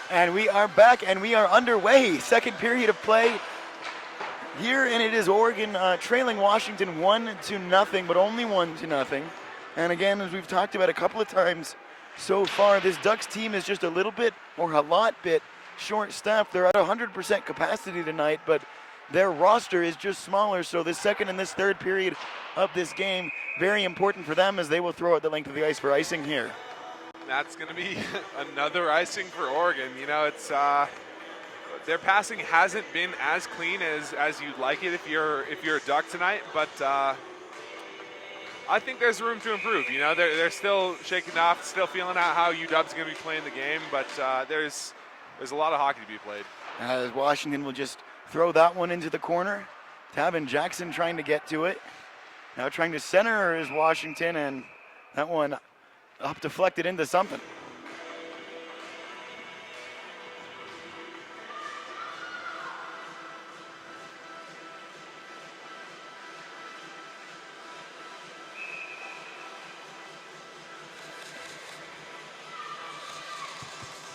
And we are back and we are underway. Second period of play here, and it is Oregon trailing Washington 1-0, but only 1-0. And again, as we've talked about a couple of times so far, this Ducks team is just a little bit or a lot bit short-staffed. They're at 100% capacity tonight, but their roster is just smaller. So this second and this third period of this game, very important for them as they will throw out the length of the ice for icing here. That's going to be another icing for Oregon. You know, it's their passing hasn't been as clean as you'd like it if you're a Duck tonight, but I think there's room to improve. You know, they're still shaking off, still feeling out how UW's going to be playing the game, but there's a lot of hockey to be played. As Washington will just throw that one into the corner. Tavin Jackson trying to get to it. Now trying to center is Washington, and that one up deflected into something.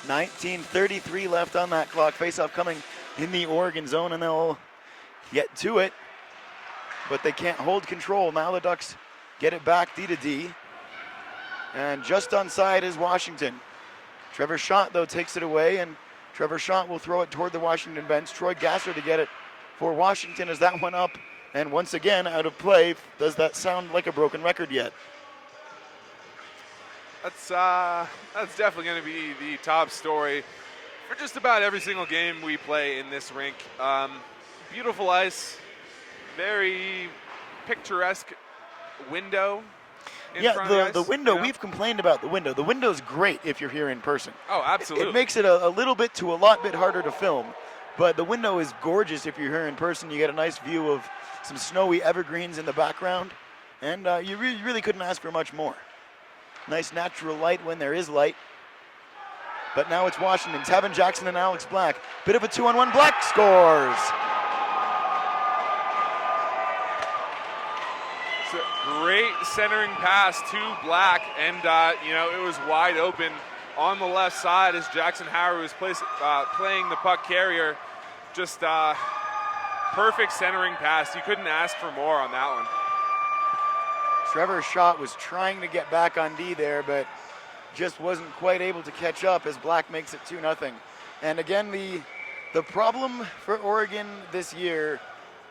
.19:33 left on that clock. Faceoff coming in the Oregon zone, and they'll get to it, but they can't hold control. Now the Ducks get it back D to D, and just onside is Washington. Trevor Schott, though, takes it away, and Trevor Schott will throw it toward the Washington bench. Troy Gasser to get it for Washington as that one up, and once again out of play. Does that sound like a broken record yet? That's definitely going to be the top story for just about every single game we play in this rink. Beautiful ice, very picturesque window. Yeah, the window, you know? we've complained about the window. The window's great if you're here in person. Oh, absolutely. It makes it a little bit to a lot bit harder to film, but the window is gorgeous if you're here in person. You get a nice view of some snowy evergreens in the background, and you really couldn't ask for much more. Nice natural light when there is light. But now it's Washington. Tavin Jackson and Alex Black. Bit of a 2-on-1. Black scores. It's a great centering pass to Black, and you know, it was wide open on the left side as Jackson Howard was playing the puck carrier. Just perfect centering pass. You couldn't ask for more on that one. Trevor Schott was trying to get back on D there, but just wasn't quite able to catch up as Black makes it 2-0. And again, the problem for Oregon this year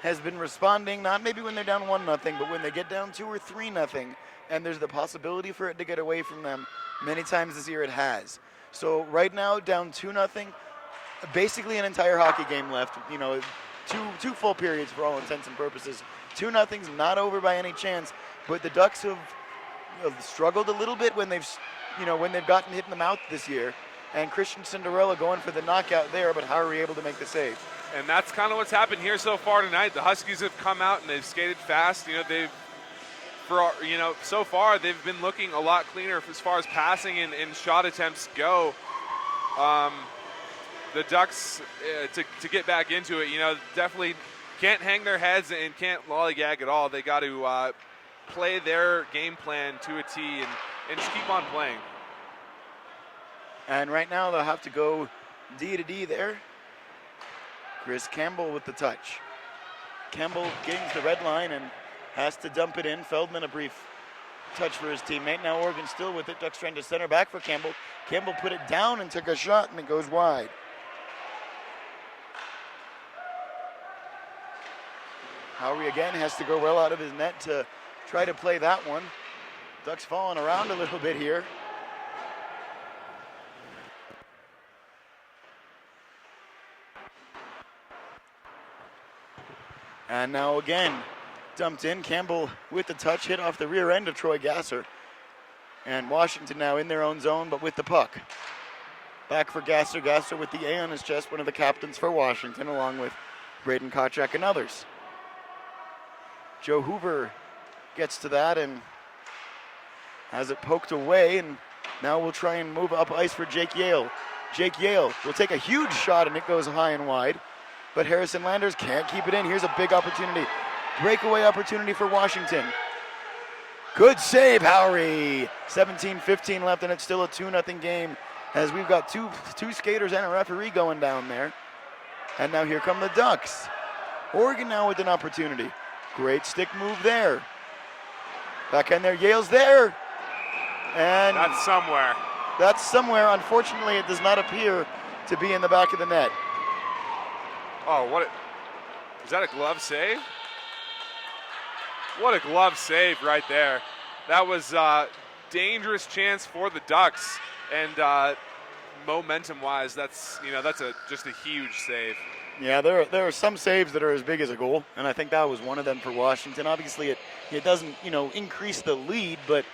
has been responding, not maybe when they're down 1-0, but when they get down 2 or 3-0, and there's the possibility for it to get away from them. Many times this year it has. So right now, down 2-0, basically an entire hockey game left. You know, two full periods for all intents and purposes. 2-0's not over by any chance. But the Ducks have struggled a little bit when they've gotten hit in the mouth this year. And Christian Cinderella going for the knockout there, but how are we able to make the save? And that's kind of what's happened here so far tonight. The Huskies have come out and they've skated fast. You know, so far they've been looking a lot cleaner as far as passing and shot attempts go. The Ducks, to get back into it, you know, definitely can't hang their heads and can't lollygag at all. They got to play their game plan to a T and just keep on playing. And right now they'll have to go D to D there. Chris Campbell with the touch. Campbell gains the red line and has to dump it in. Feldman a brief touch for his teammate. Now Oregon still with it. Ducks trying to center back for Campbell. Campbell put it down and took a shot, and it goes wide. Howery again has to go well out of his net to try to play that one. Ducks falling around a little bit here. And now again, dumped in. Campbell with the touch, hit off the rear end of Troy Gasser. And Washington now in their own zone, but with the puck. Back for Gasser. Gasser with the A on his chest, one of the captains for Washington, along with Braden Kochak and others. Joe Hoover gets to that and has it poked away, and now we'll try and move up ice for Jake Yale. Jake Yale will take a huge shot, and it goes high and wide, but Harrison Landers can't keep it in. Here's a big opportunity. Breakaway opportunity for Washington. Good save, Howery. 17-15 left, and it's still a 2-0 game as we've got two skaters and a referee going down there. And now here come the Ducks. Oregon now with an opportunity. Great stick move there. Back in there, Yale's there. And That's somewhere. that's somewhere. Unfortunately, it does not appear to be in the back of the net. Oh, is that a glove save? What a glove save right there. That was a dangerous chance for the Ducks, and momentum-wise, that's just a huge save. Yeah, there are some saves that are as big as a goal, and I think that was one of them for Washington. Obviously, it doesn't increase the lead, but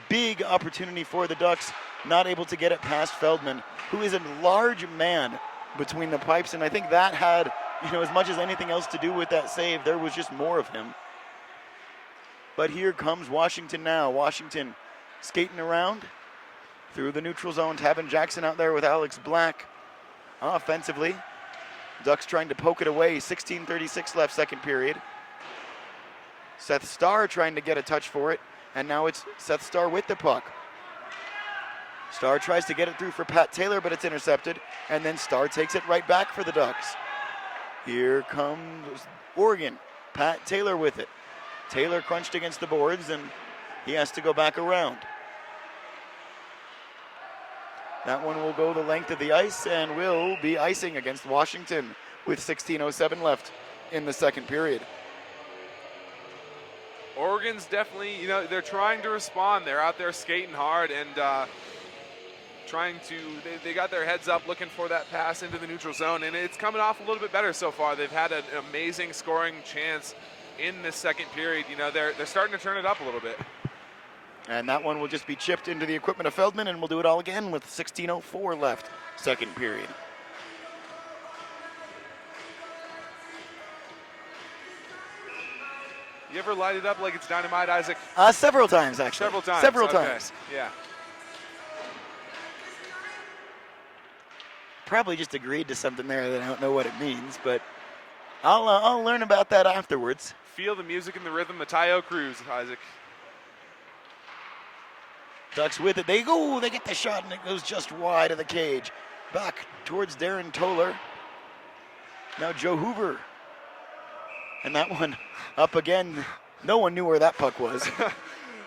big opportunity for the Ducks, not able to get it past Feldman, who is a large man between the pipes, and I think that had as much as anything else to do with that save. There was just more of him. But here comes Washington now. Washington skating around through the neutral zone. Tavin Jackson out there with Alex Black offensively. Ducks trying to poke it away. 16:36 left, second period. Seth Starr trying to get a touch for it, and now it's Seth Starr with the puck. Starr tries to get it through for Pat Taylor, but it's intercepted, and then Starr takes it right back for the Ducks. Here comes Oregon. Pat Taylor with it. Taylor crunched against the boards, and he has to go back around. That one will go the length of the ice and will be icing against Washington with 16:07 left in the second period. Oregon's definitely, they're trying to respond. They're out there skating hard and they got their heads up looking for that pass into the neutral zone, and it's coming off a little bit better so far. They've had an amazing scoring chance in this second period. They're starting to turn it up a little bit. And that one will just be chipped into the equipment of Feldman, and we'll do it all again with 16:04 left, second period. You ever light it up like it's dynamite, Isaac? Several times, actually. Several times. Yeah. Probably just agreed to something there that I don't know what it means, but I'll learn about that afterwards. Feel the music and the rhythm, Mateo Cruz, Isaac. Ducks with it. They get the shot, and it goes just wide of the cage. Back towards Darren Toller. Now Joe Hoover. And that one up again. No one knew where that puck was.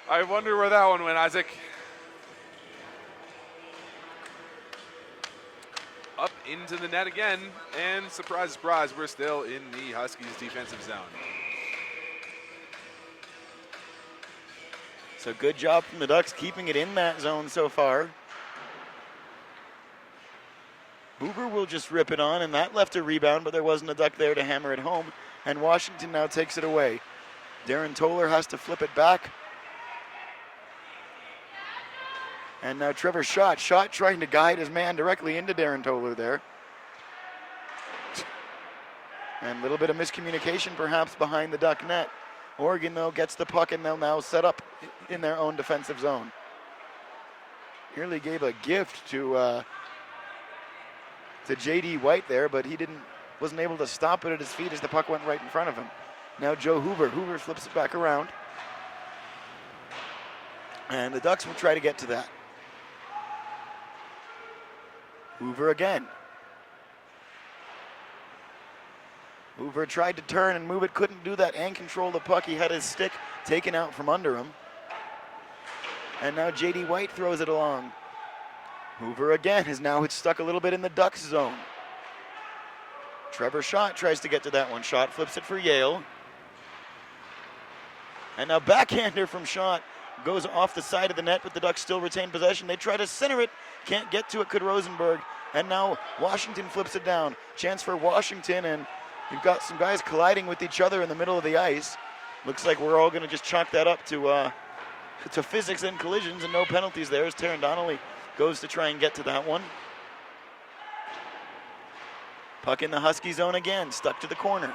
I wonder where that one went, Isaac. Up into the net again, and surprise, surprise, we're still in the Huskies' defensive zone. So good job from the Ducks keeping it in that zone so far. Hoover will just rip it on, and that left a rebound, but there wasn't a Duck there to hammer it home, and Washington now takes it away. Darren Toller has to flip it back. And now Trevor Schott trying to guide his man directly into Darren Toller there. And a little bit of miscommunication perhaps behind the Duck net. Oregon, though, gets the puck, and they'll now set up in their own defensive zone. Nearly gave a gift to J.D. White there, but he wasn't able to stop it at his feet as the puck went right in front of him. Now Joe Hoover. Hoover flips it back around. And the Ducks will try to get to that. Hoover again. Hoover tried to turn and move it, couldn't do that and control the puck. He had his stick taken out from under him. And now J.D. White throws it along. Hoover again is now stuck a little bit in the Ducks zone. Trevor Schott tries to get to that one. Schott flips it for Yale. And now backhander from Schott goes off the side of the net, but the Ducks still retain possession. They try to center it, can't get to it, could Rosenberg. And now Washington flips it down. Chance for Washington, and you've got some guys colliding with each other in the middle of the ice. Looks like we're all going to just chalk that up to physics and collisions, and no penalties there as Taron Donnelly goes to try and get to that one. Puck in the Husky zone again, stuck to the corner.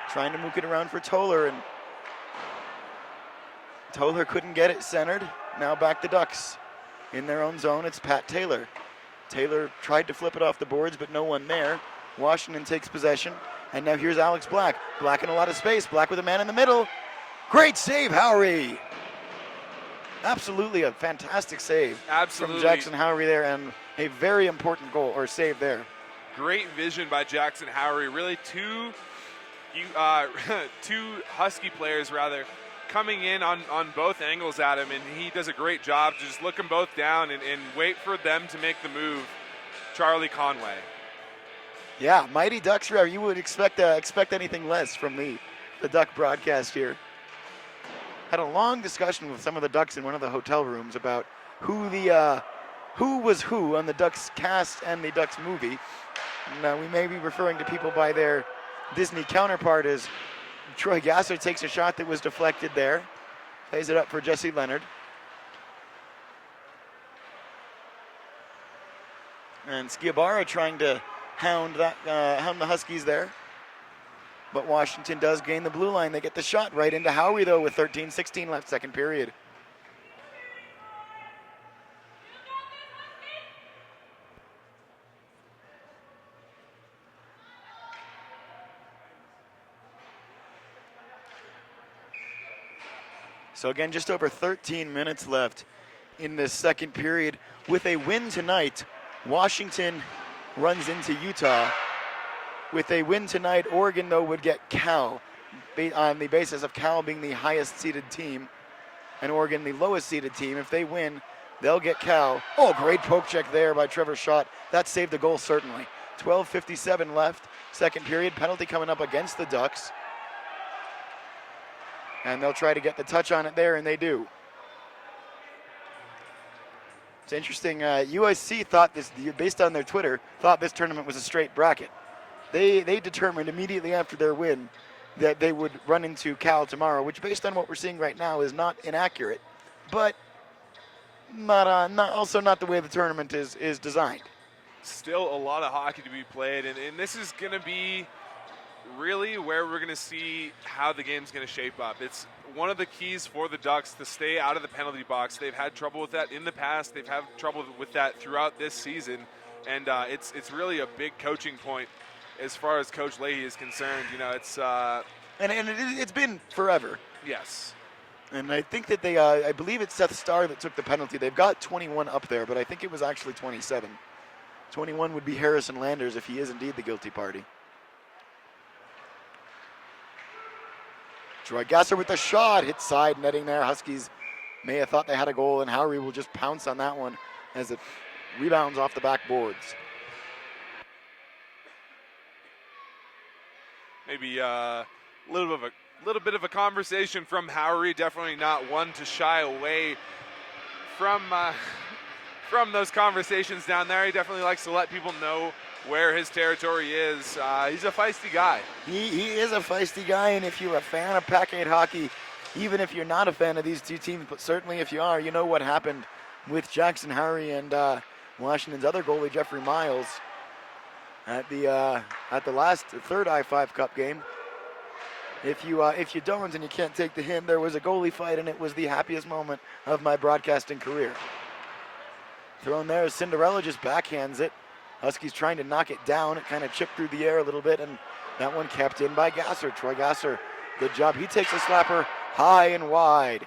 Trying to mook it around for Toller, and Toller couldn't get it centered. Now back the Ducks. In their own zone, it's Pat Taylor. Taylor tried to flip it off the boards, but no one there. Washington takes possession, and now here's Alex Black. Black in a lot of space. Black with a man in the middle. Great save, Howry. Absolutely a fantastic save Absolutely. from Jackson Howry there, and a very important goal or save there. Great vision by Jackson Howery. Really two Husky players rather coming in on both angles at him, and he does a great job to just look them both down and wait for them to make the move. Charlie Conway. Yeah, Mighty Ducks. You would expect anything less from the Duck broadcast here. Had a long discussion with some of the Ducks in one of the hotel rooms about who was who on the Ducks cast and the Ducks movie. Now we may be referring to people by their Disney counterpart as Troy Gasser takes a shot that was deflected there. Plays it up for Jesse Leonard. And Sciabara trying to hound the Huskies there. But Washington does gain the blue line. They get the shot right into Howery, though, with 13:16 left, second period. So again, just over 13 minutes left in this second period. With a win tonight, Washington runs into Utah. With a win tonight, Oregon, though, would get Cal on the basis of Cal being the highest seeded team and Oregon the lowest seeded team. If they win, they'll get Cal. Oh, great poke check there by Trevor Schott. That saved the goal, certainly. 12:57 left, second period. Penalty coming up against the Ducks. And they'll try to get the touch on it there, and they do. It's interesting. USC thought this, based on their Twitter, thought this tournament was a straight bracket. They determined immediately after their win that they would run into Cal tomorrow, which, based on what we're seeing right now, is not inaccurate, but also not the way the tournament is designed. Still a lot of hockey to be played, and this is going to be really where we're going to see how the game's going to shape up. It's one of the keys for the Ducks to stay out of the penalty box. They've had trouble with that in the past. They've had trouble with that throughout this season, and it's really a big coaching point as far as Coach Leahy is concerned. You know, it's it's been forever. Yes. And I think that I believe it's Seth Starr that took the penalty. They've got 21 up there, but I think it was actually 27. 21 would be Harrison Landers if he is indeed the guilty party. Troy Gasser with the shot, hit side netting there. Huskies may have thought they had a goal, and Howery will just pounce on that one as it rebounds off the backboards. Maybe a little bit of a conversation from Howery. Definitely not one to shy away from those conversations down there. He definitely likes to let people know where his territory is. He's a feisty guy. He is a feisty guy, and if you're a fan of PAC-8 hockey, even if you're not a fan of these two teams, but certainly if you are, you know what happened with Jackson Howery and Washington's other goalie, Jeffrey Miles, at the last third I-5 Cup game. If you don't and you can't take the hint, there was a goalie fight, and it was the happiest moment of my broadcasting career. Thrown there, Cinderella just backhands it. Huskies trying to knock it down. It kind of chipped through the air a little bit, and that one kept in by Gasser. Troy Gasser, good job. He takes a slapper high and wide.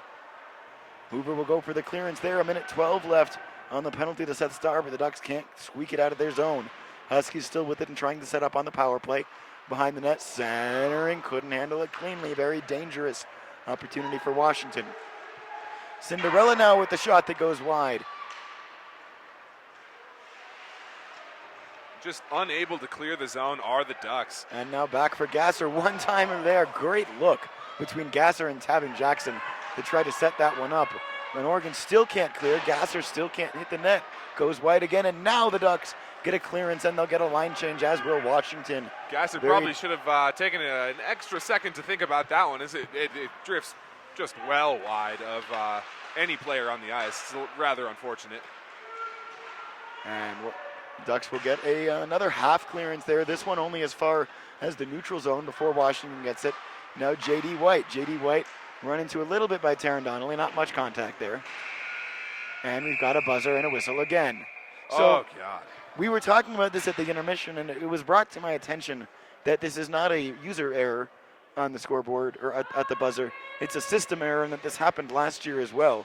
Hoover will go for the clearance there. 1:12 left on the penalty to Seth Starr, but the Ducks can't squeak it out of their zone. Huskies still with it and trying to set up on the power play. Behind the net, centering, couldn't handle it cleanly. Very dangerous opportunity for Washington. Cinderella now with the shot that goes wide. Just unable to clear the zone are the Ducks. And now back for Gasser. One timer there. Great look between Gasser and Tavin Jackson to try to set that one up. And Oregon still can't clear. Gasser still can't hit the net. Goes wide again, and now the Ducks get a clearance, and they'll get a line change, as will Washington. Gasser probably should have taken an extra second to think about that one, as it drifts just well wide of any player on the ice. It's rather unfortunate. And Ducks will get another half clearance there. This one only as far as the neutral zone before Washington gets it. Now J.D. White. J.D. White run into a little bit by Taron Donnelly. Not much contact there. And we've got a buzzer and a whistle again. So oh, God. We were talking about this at the intermission, and it was brought to my attention that this is not a user error on the scoreboard or at the buzzer. It's a system error, and that this happened last year as well.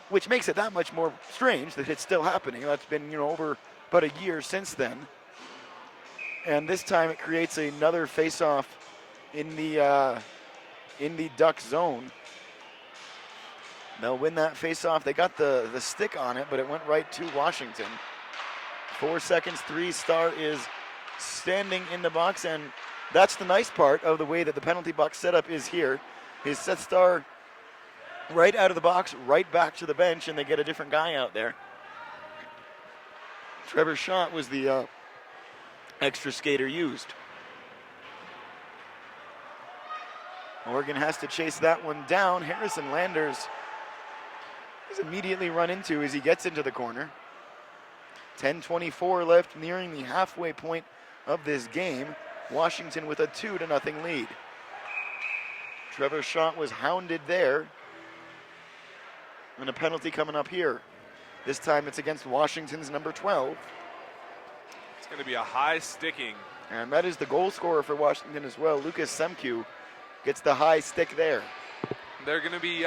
which makes it that much more strange that it's still happening. That's been, over about a year since then. And this time it creates another face-off in the Duck zone. They'll win that face-off. They got the stick on it, but it went right to Washington. 4 seconds, 3-star is standing in the box, and that's the nice part of the way that the penalty box setup is here. His set star right out of the box, right back to the bench, and they get a different guy out there. Trevor Schott was the extra skater used. Oregon has to chase that one down. Harrison Landers is immediately run into as he gets into the corner. 10:24 left, nearing the halfway point of this game. Washington with a 2-0 lead. Trevor Schott was hounded there. And a penalty coming up here. This time it's against Washington's number 12. It's going to be a high sticking. And that is the goal scorer for Washington as well. Lucas Semkiw gets the high stick there. They're going to be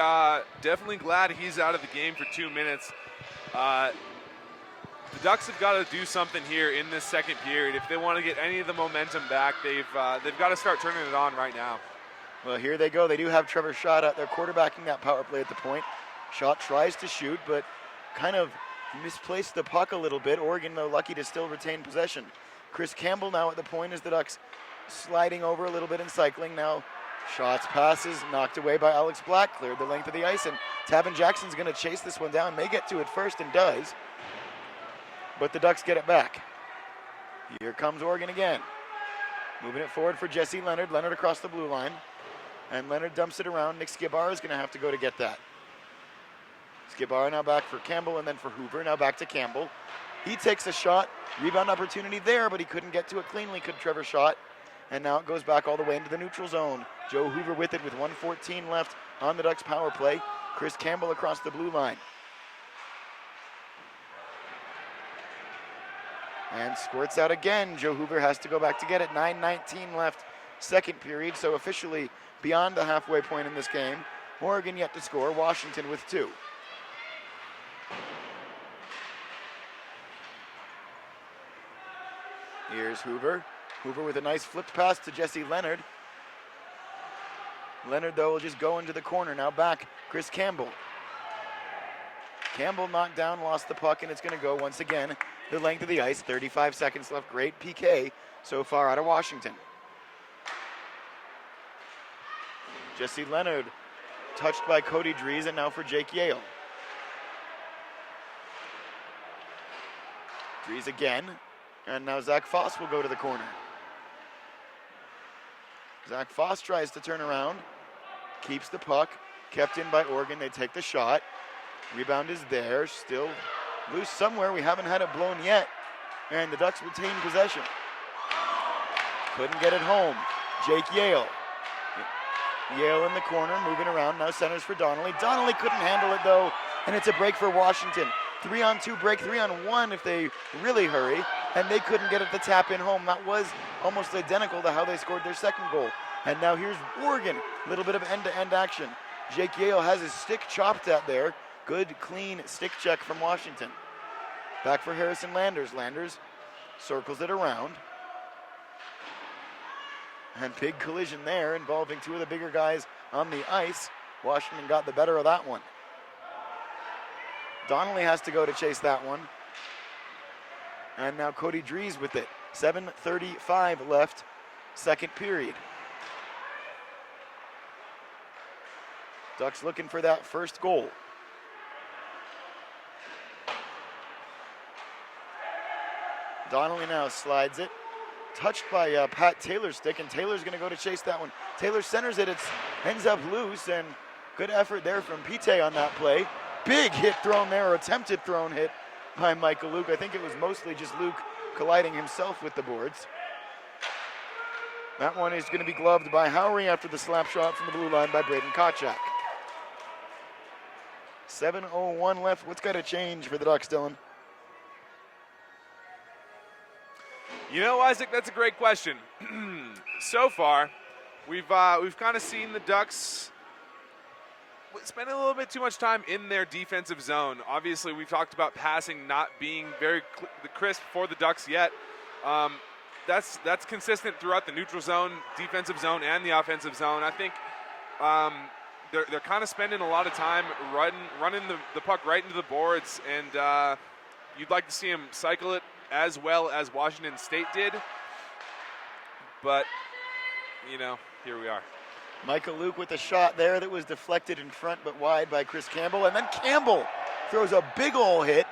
definitely glad he's out of the game for 2 minutes. The Ducks have got to do something here in this second period. If they want to get any of the momentum back, they've got to start turning it on right now. Well, here they go. They do have Trevor Schott out there quarterbacking that power play at the point. Schott tries to shoot, but kind of misplaced the puck a little bit. Oregon, though, lucky to still retain possession. Chris Campbell now at the point as the Ducks sliding over a little bit and cycling. Now Schott's pass is knocked away by Alex Black, cleared the length of the ice, and Tavin Jackson's going to chase this one down. May get to it first and does, but the Ducks get it back. Here comes Oregon again. Moving it forward for Jesse Leonard. Leonard across the blue line, and Leonard dumps it around. Nick Skibara is going to have to go to get that. Skibara now back for Campbell and then for Hoover. Now back to Campbell. He takes a shot. Rebound opportunity there, but he couldn't get to it cleanly, could Trevor Schott. And now it goes back all the way into the neutral zone. Joe Hoover with it with 1:14 left on the Ducks power play. Chris Campbell across the blue line. And squirts out again. Joe Hoover has to go back to get it. 9:19 left, second period, so officially beyond the halfway point in this game. Oregon yet to score. Washington with 2. Here's Hoover. Hoover with a nice flipped pass to Jesse Leonard. Leonard, though, will just go into the corner. Now back, Chris Campbell. Campbell knocked down, lost the puck, and it's going to go once again the length of the ice. 35 seconds left. Great PK so far out of Washington. Jesse Leonard touched by Cody Dries, and now for Jake Yale. Dries again, and now Zach Foss will go to the corner. Zach Foss tries to turn around, keeps the puck, kept in by Oregon. They take the shot. Rebound is there, still loose somewhere. We haven't had it blown yet, and the Ducks retain possession. Couldn't get it home. Jake Yale. Yale in the corner, moving around, now centers for Donnelly. Donnelly couldn't handle it though, and it's a break for Washington. 3-on-2 break, 3-on-1 if they really hurry, and they couldn't get it to tap in home. That was almost identical to how they scored their second goal. And now here's Oregon, a little bit of end-to-end action. Jake Yale has his stick chopped at there. Good, clean stick check from Washington. Back for Harrison Landers. Landers circles it around. And big collision there involving two of the bigger guys on the ice. Washington got the better of that one. Donnelly has to go to chase that one. And now Cody Dries with it. 7:35 left, second period. Ducks looking for that first goal. Donnelly now slides it. Touched by Pat Taylor's stick, and Taylor's going to go to chase that one. Taylor centers it. It ends up loose, and good effort there from Pite on that play. Big hit thrown there, or attempted thrown hit by Michael Luke. I think it was mostly just Luke colliding himself with the boards. That one is going to be gloved by Howry after the slap shot from the blue line by Braden Kochak. 7:01 left. What's got to change for the Ducks, Dylan? You know, Isaac, that's a great question. So far, we've kind of seen the Ducks spending a little bit too much time in their defensive zone. Obviously, we've talked about passing not being very crisp for the Ducks yet. That's consistent throughout the neutral zone, defensive zone, and the offensive zone. I think they're kind of spending a lot of time running the puck right into the boards, and you'd like to see them cycle it as well as Washington State did. But, here we are. Michael Luke with a shot there that was deflected in front but wide by Chris Campbell. And then Campbell throws a big ol' hit,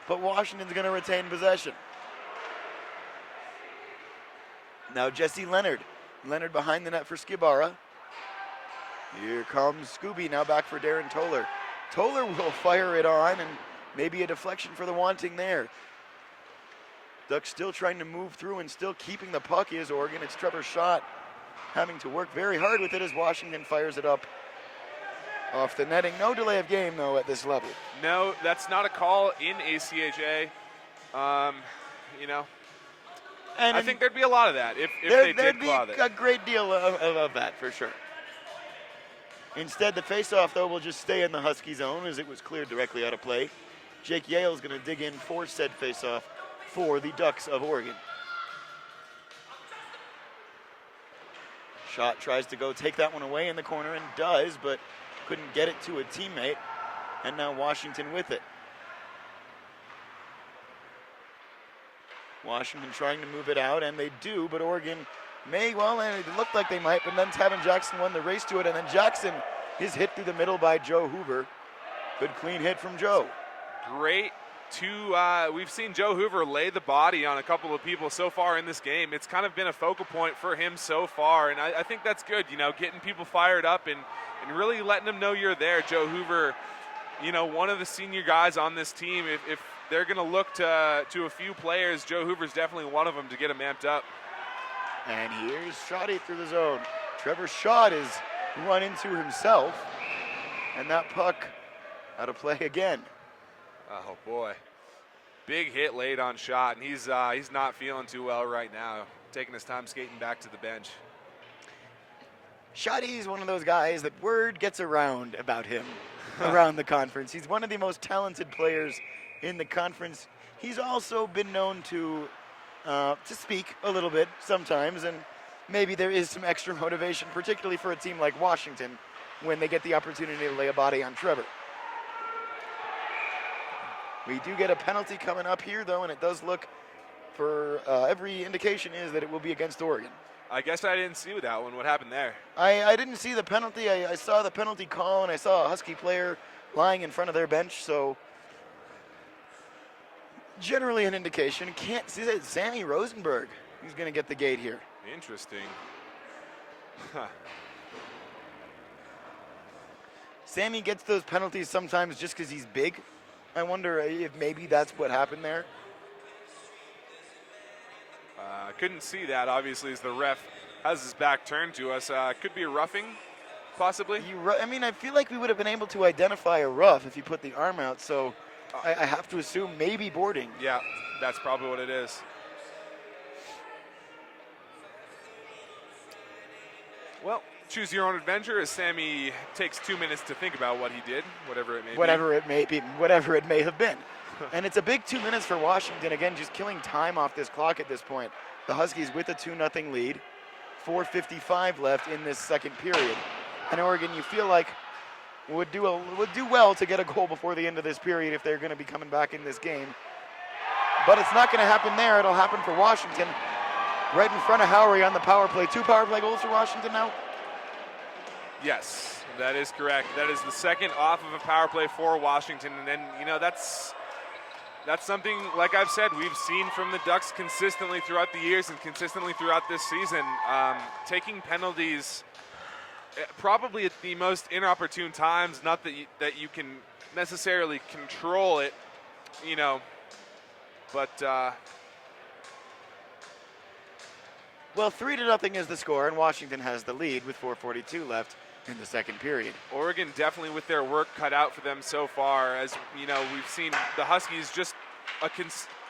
but Washington's going to retain possession. Now Jesse Leonard. Leonard behind the net for Skibara. Here comes Scooby, now back for Darren Toller. Toller will fire it on, and maybe a deflection for the wanting there. Ducks still trying to move through and still keeping the puck is Oregon. It's Trevor Schott having to work very hard with it as Washington fires it up off the netting. No delay of game, though, at this level. No, that's not a call in ACHA. And I think there'd be a lot of that if they did claw that. There'd be a great deal of that, for sure. Instead, the faceoff, though, will just stay in the Husky zone as it was cleared directly out of play. Jake Yale's going to dig in for said faceoff for the Ducks of Oregon. Schott tries to go take that one away in the corner and does, but couldn't get it to a teammate. And now Washington with it. Washington trying to move it out, and they do, but Oregon may, and it looked like they might, but then Tavin Jackson won the race to it, and then Jackson is hit through the middle by Joe Hoover. Good clean hit from Joe. Great. We've seen Joe Hoover lay the body on a couple of people so far in this game. It's kind of been a focal point for him so far, and I think that's good, getting people fired up and really letting them know you're there. Joe Hoover, one of the senior guys on this team. If they're going to look to a few players, Joe Hoover's definitely one of them to get them amped up. And here's Schott through the zone. Trevor Schott is run into himself, and that puck out of play again. Oh boy, big hit late on Schott, and he's not feeling too well right now. Taking his time skating back to the bench. Schott is one of those guys that word gets around about him around the conference. He's one of the most talented players in the conference. He's also been known to speak a little bit sometimes, and maybe there is some extra motivation, particularly for a team like Washington, when they get the opportunity to lay a body on Trevor. We do get a penalty coming up here, though, and it does look, for every indication is that it will be against Oregon. I guess I didn't see that one. What happened there? I didn't see the penalty. I saw the penalty call, and I saw a Husky player lying in front of their bench, so generally an indication. Can't see that. Sammy Rosenberg, he's going to get the gate here. Interesting. Sammy gets those penalties sometimes just because he's big. I wonder if maybe that's what happened there. I couldn't see that, obviously, as the ref has his back turned to us. Could be a roughing, possibly. I feel like we would have been able to identify a rough if you put the arm out, so I have to assume maybe boarding. Yeah, that's probably what it is. Well, choose your own adventure as Sammy takes 2 minutes to think about what he did, whatever it may be. Whatever it may have been. And it's a big 2 minutes for Washington, again, just killing time off this clock at this point. The Huskies with a 2-0 lead, 4:55 left in this second period. And Oregon, you feel like, would do well to get a goal before the end of this period if they're going to be coming back in this game. But it's not going to happen there. It'll happen for Washington right in front of Howery on the power play. 2 power play goals for Washington now? Yes, that is correct. That is the second off of a power play for Washington. And then, that's something, like I've said, we've seen from the Ducks consistently throughout the years and consistently throughout this season. Taking penalties probably at the most inopportune times, not that you can necessarily control it, but well, 3-0 is the score, and Washington has the lead with 4:42 left in the second period. Oregon definitely with their work cut out for them so far. As we've seen the Huskies just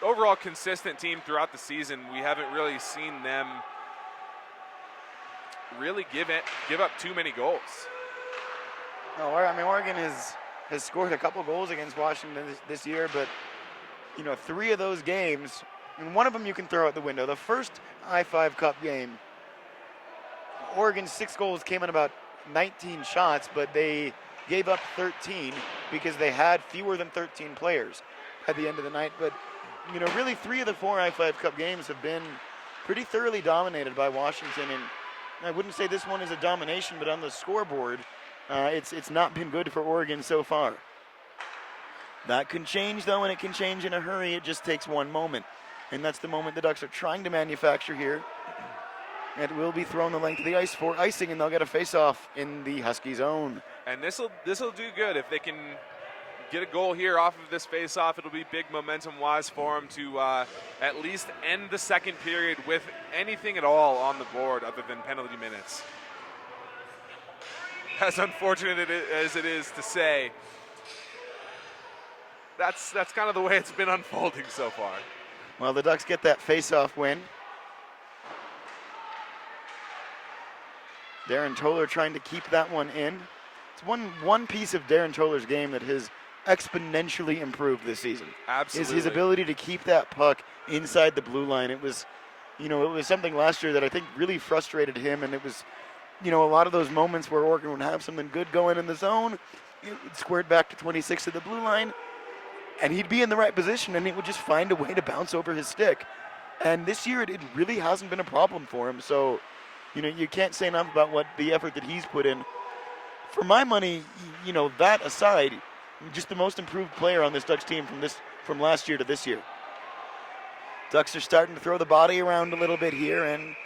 overall consistent team throughout the season. We haven't really seen them really give up too many goals. No, I mean, Oregon has scored a couple goals against Washington this year, but, 3 of those games, and one of them you can throw out the window. The first I-5 Cup game, Oregon's 6 goals came in about 19 shots, but they gave up 13 because they had fewer than 13 players at the end of the night. But, really 3 of the 4 I-5 Cup games have been pretty thoroughly dominated by Washington. And I wouldn't say this one is a domination, but on the scoreboard, it's not been good for Oregon so far. That can change, though, and it can change in a hurry. It just takes one moment. And that's the moment the Ducks are trying to manufacture here. It will be thrown the length of the ice for icing, and they'll get a face-off in the Husky zone. And this'll do good if they can get a goal here off of this face-off. It'll be big momentum-wise for them to at least end the second period with anything at all on the board other than penalty minutes. As unfortunate as it is to say, that's kind of the way it's been unfolding so far. Well, the Ducks get that face-off win. Darren Toller trying to keep that one in. It's one piece of Darren Toller's game that has exponentially improved this season. Absolutely. Is his ability to keep that puck inside the blue line. It was, it was something last year that I think really frustrated him, and it was, a lot of those moments where Oregon would have something good going in the zone, it would squirt back to 26 at the blue line, and he'd be in the right position, and he would just find a way to bounce over his stick. And this year, it really hasn't been a problem for him. So, you can't say enough about the effort that he's put in. For my money, that aside, just the most improved player on this Ducks team from last year to this year. Ducks are starting to throw the body around a little bit here, and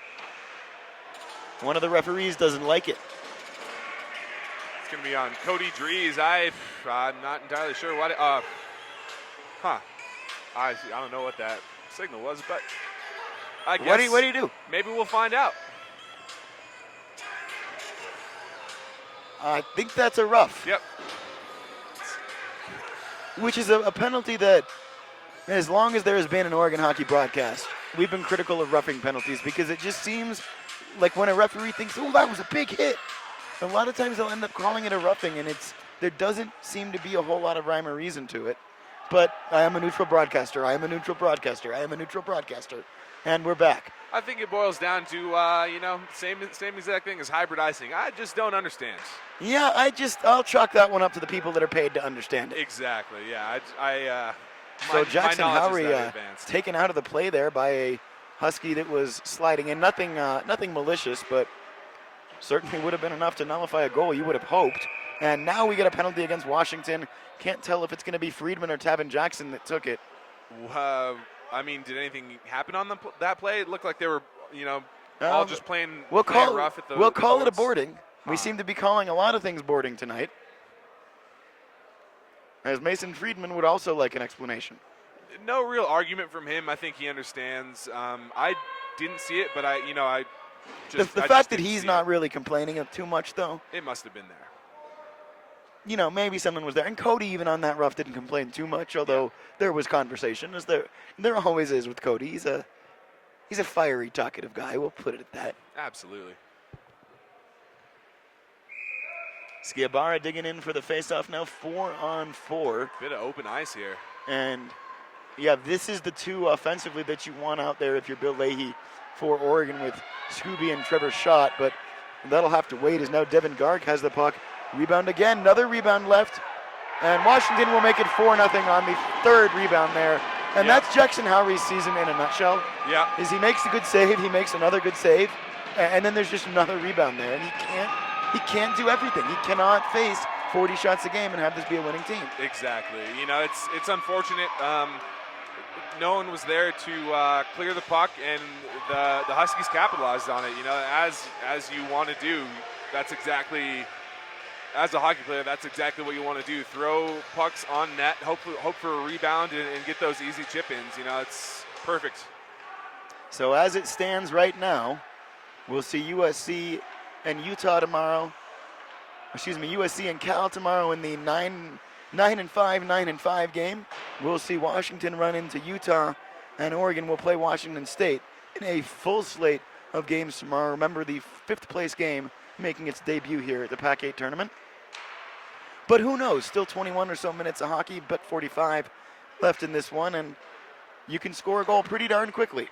one of the referees doesn't like it. It's going to be on Cody Dries. I'm not entirely sure what I don't know what that signal was, but I guess what do you do? Maybe we'll find out. I think that's a rough. Yep. Which is a penalty that, as long as there has been an Oregon hockey broadcast, we've been critical of roughing penalties because it just seems like when a referee thinks, oh, that was a big hit, a lot of times they'll end up calling it a roughing, and there doesn't seem to be a whole lot of rhyme or reason to it. But I am a neutral broadcaster. And we're back. I think it boils down to, same exact thing as hybrid icing. I just don't understand. Yeah, I'll chalk that one up to the people that are paid to understand it. Exactly, yeah. So Jackson my Howery taken out of the play there by a Husky that was sliding in. Nothing malicious, but certainly would have been enough to nullify a goal, you would have hoped. And now we get a penalty against Washington. Can't tell if it's going to be Friedman or Tavin Jackson that took it. Did anything happen on that play? It looked like they were, all just playing rough at the We'll call it a boarding. Huh. We seem to be calling a lot of things boarding tonight. As Mason Friedman would also like an explanation. No real argument from him. I think he understands. I didn't see it, but the fact that he's not really complaining of too much, though. It must have been there. Maybe someone was there. And Cody, even on that rough, didn't complain too much, although there was conversation, as there always is with Cody. He's a fiery, talkative guy. We'll put it at that. Absolutely. Sciabara digging in for the faceoff now, 4-on-4. Bit of open ice here. And, yeah, this is the two offensively that you want out there if you're Bill Leahy for Oregon with Scooby and Trevor Schott. But that'll have to wait as now Devin Garg has the puck. Rebound again, another rebound left. And Washington will make it 4-0 on the third rebound there. And that's Jackson Howery's season in a nutshell. Yeah. Is he makes a good save, he makes another good save, and then there's just another rebound there. And he can't do everything. He cannot face 40 shots a game and have this be a winning team. Exactly. It's unfortunate. No one was there to clear the puck, and the Huskies capitalized on it. As you want to do, that's exactly. As a hockey player, that's exactly what you want to do. Throw pucks on net, hope for a rebound, and get those easy chip-ins. It's perfect. So as it stands right now, we'll see USC and Utah tomorrow. USC and Cal tomorrow in the 9-5 game. We'll see Washington run into Utah, and Oregon will play Washington State in a full slate of games tomorrow. Remember, the 5th place game making its debut here at the PAC-8 tournament. But who knows? Still 21 or so minutes of hockey, but 45 left in this one, and you can score a goal pretty darn quickly.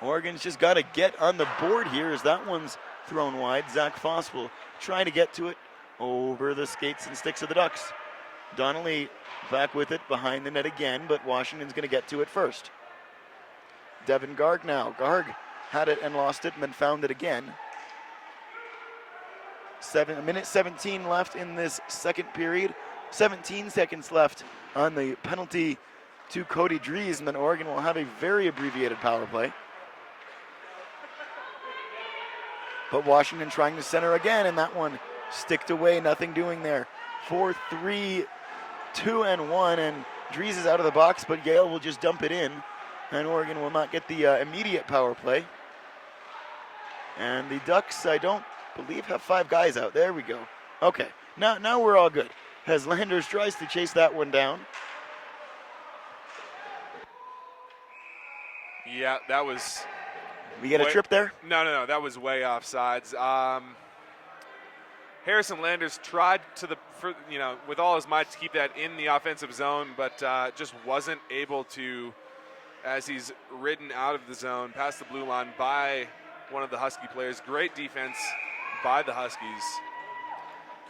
Oregon's just got to get on the board here as that one's thrown wide. Zach Foss will try to get to it over the skates and sticks of the Ducks. Donnelly back with it behind the net again, but Washington's going to get to it first. Devin Garg now. Garg had it and lost it and then found it again. 1 minute 17 left in this second period. 17 seconds left on the penalty to Cody Dries, and then Oregon will have a very abbreviated power play. But Washington trying to center again, and that one sticked away, nothing doing there. 4-3, 2-1, and Dries is out of the box, but Yale will just dump it in, and Oregon will not get the immediate power play. And the Ducks, I don't believe, have 5 guys out. There we go. Okay, now we're all good. As Landers tries to chase that one down. Yeah, that was... We get a trip there? No, that was way offsides. Harrison Landers tried with all his might to keep that in the offensive zone, but just wasn't able to, as he's ridden out of the zone past the blue line by one of the Husky players. Great defense by the Huskies.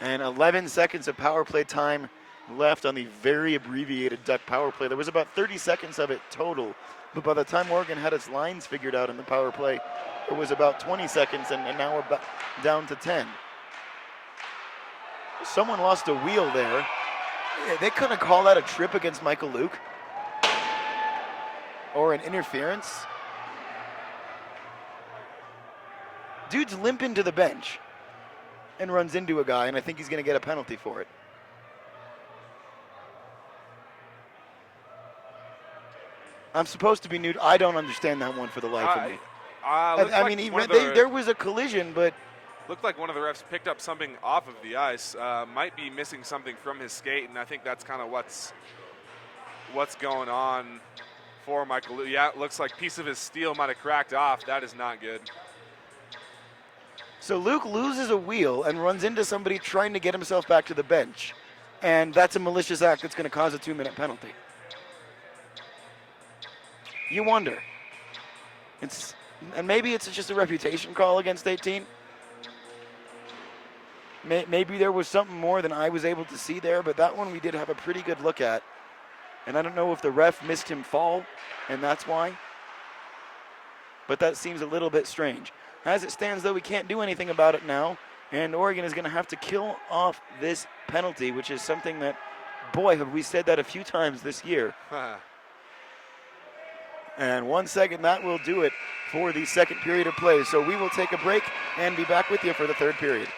And 11 seconds of power play time left on the very abbreviated Duck power play. There was about 30 seconds of it total, but by the time Oregon had its lines figured out in the power play, it was about 20 seconds, and now we're down to 10. Someone lost a wheel there. Yeah, they couldn't call that a trip against Michael Luke or an interference. Dude's limping to the bench and runs into a guy, and I think he's going to get a penalty for it. I'm supposed to be nude. I don't understand that one for the life of me. There was a collision, but looked like one of the refs picked up something off of the ice. Might be missing something from his skate, and I think that's kind of what's going on for Michael Luke. Yeah, it looks like a piece of his steel might have cracked off. That is not good. So Luke loses a wheel and runs into somebody trying to get himself back to the bench, and that's a malicious act that's going to cause a 2-minute penalty. You wonder. And maybe it's just a reputation call against 18. Maybe there was something more than I was able to see there, but that one we did have a pretty good look at. And I don't know if the ref missed him fall, and that's why. But that seems a little bit strange. As it stands, though, we can't do anything about it now, and Oregon is going to have to kill off this penalty, which is something that, boy, have we said that a few times this year. And 1 second, that will do it for the second period of play. So we will take a break and be back with you for the third period.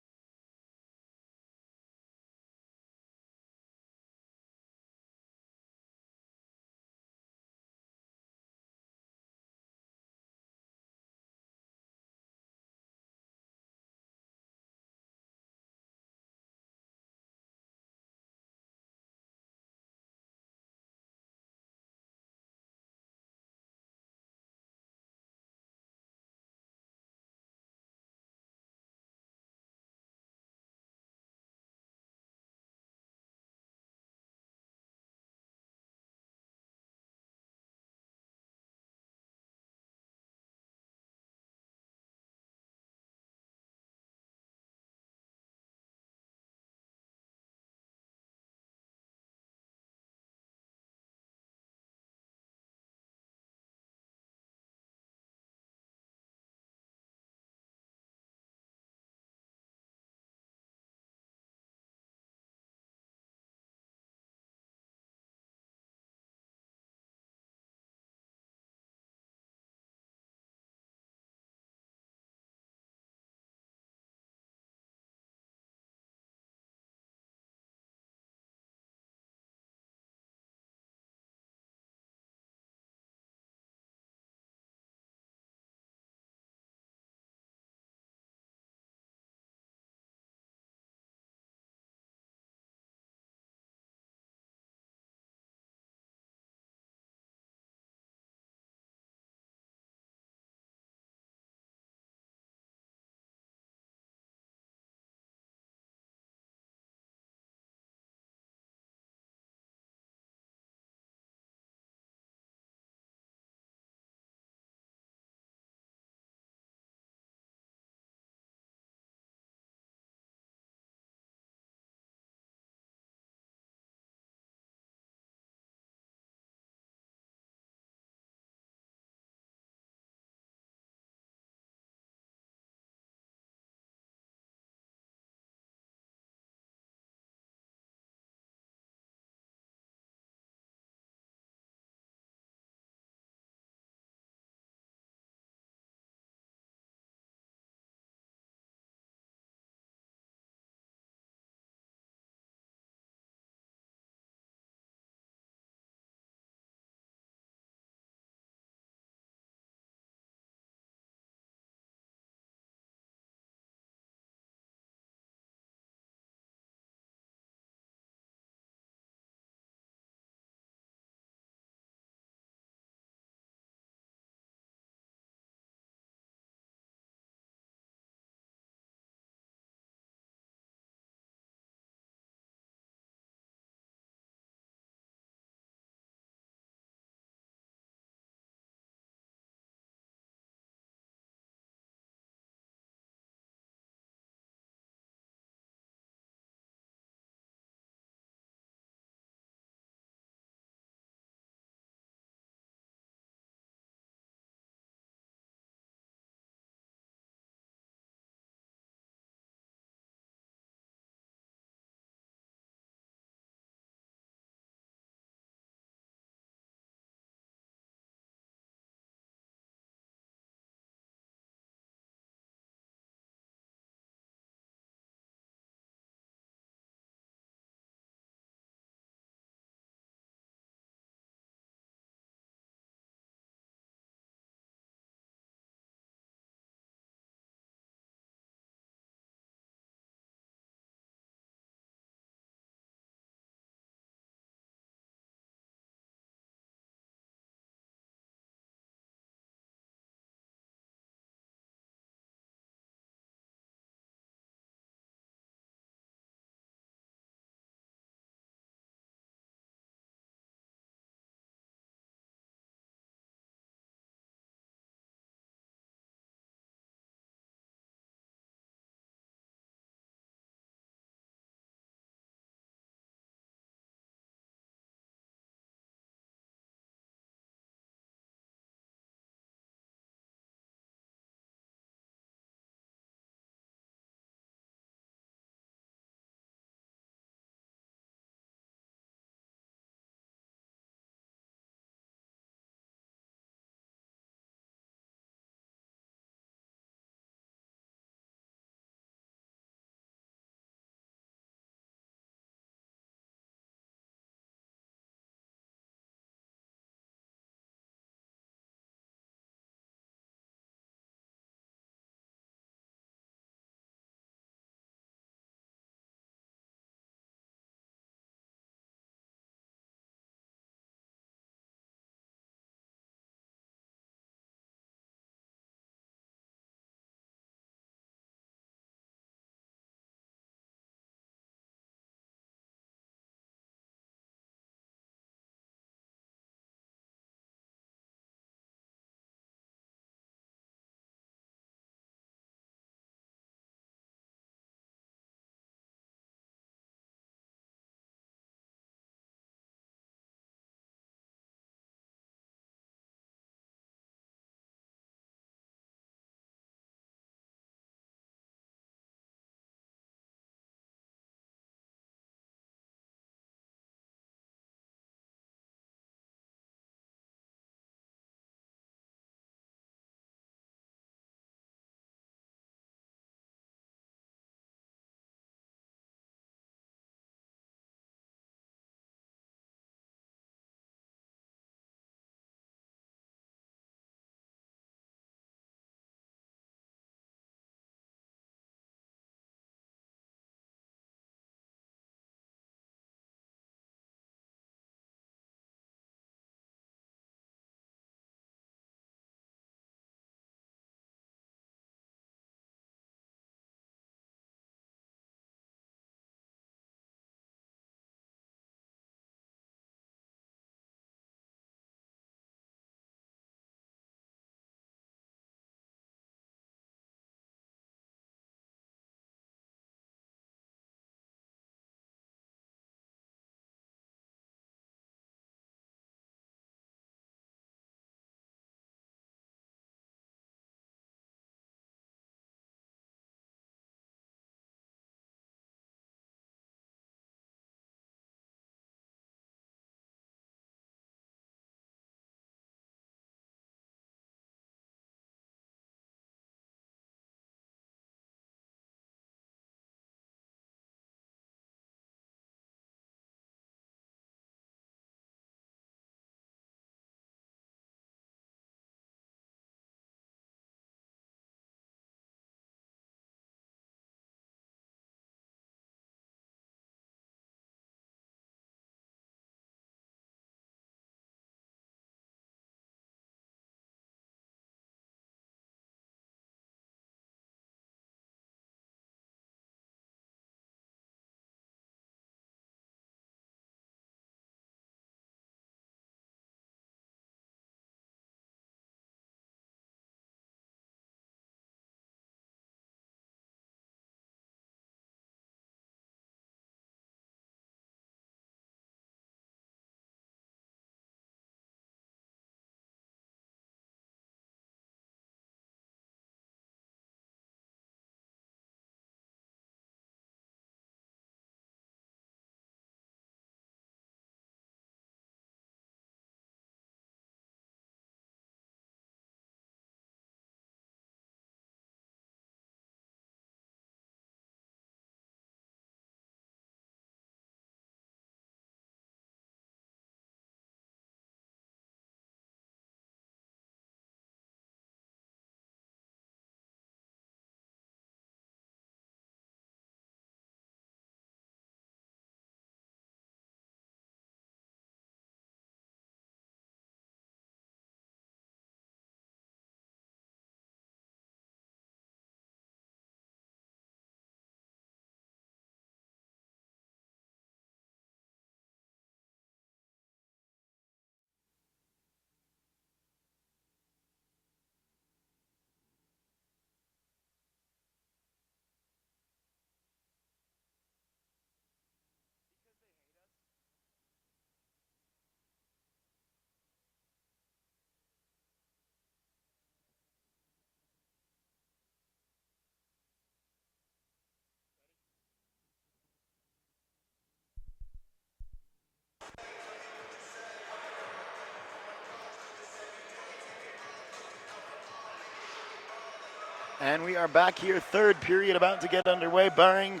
And we are back here, third period about to get underway. Barring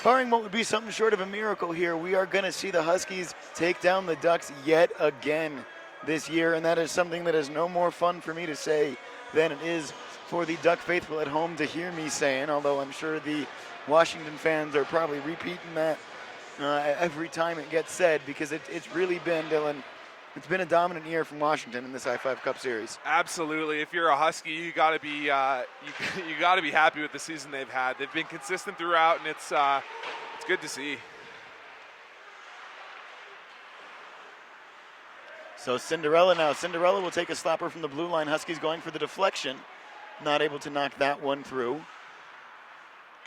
what would be something short of a miracle here, we are going to see the Huskies take down the Ducks yet again this year, and that is something that is no more fun for me to say than it is for the Duck faithful at home to hear me saying, although I'm sure the Washington fans are probably repeating that every time it gets said, because it's really been, Dylan, it's been a dominant year from Washington in this I-5 Cup Series. Absolutely. If you're a Husky, you got to be you got to be happy with the season they've had. They've been consistent throughout, and it's good to see. So Cinderella now. Cinderella will take a slapper from the blue line. Huskies going for the deflection. Not able to knock that one through.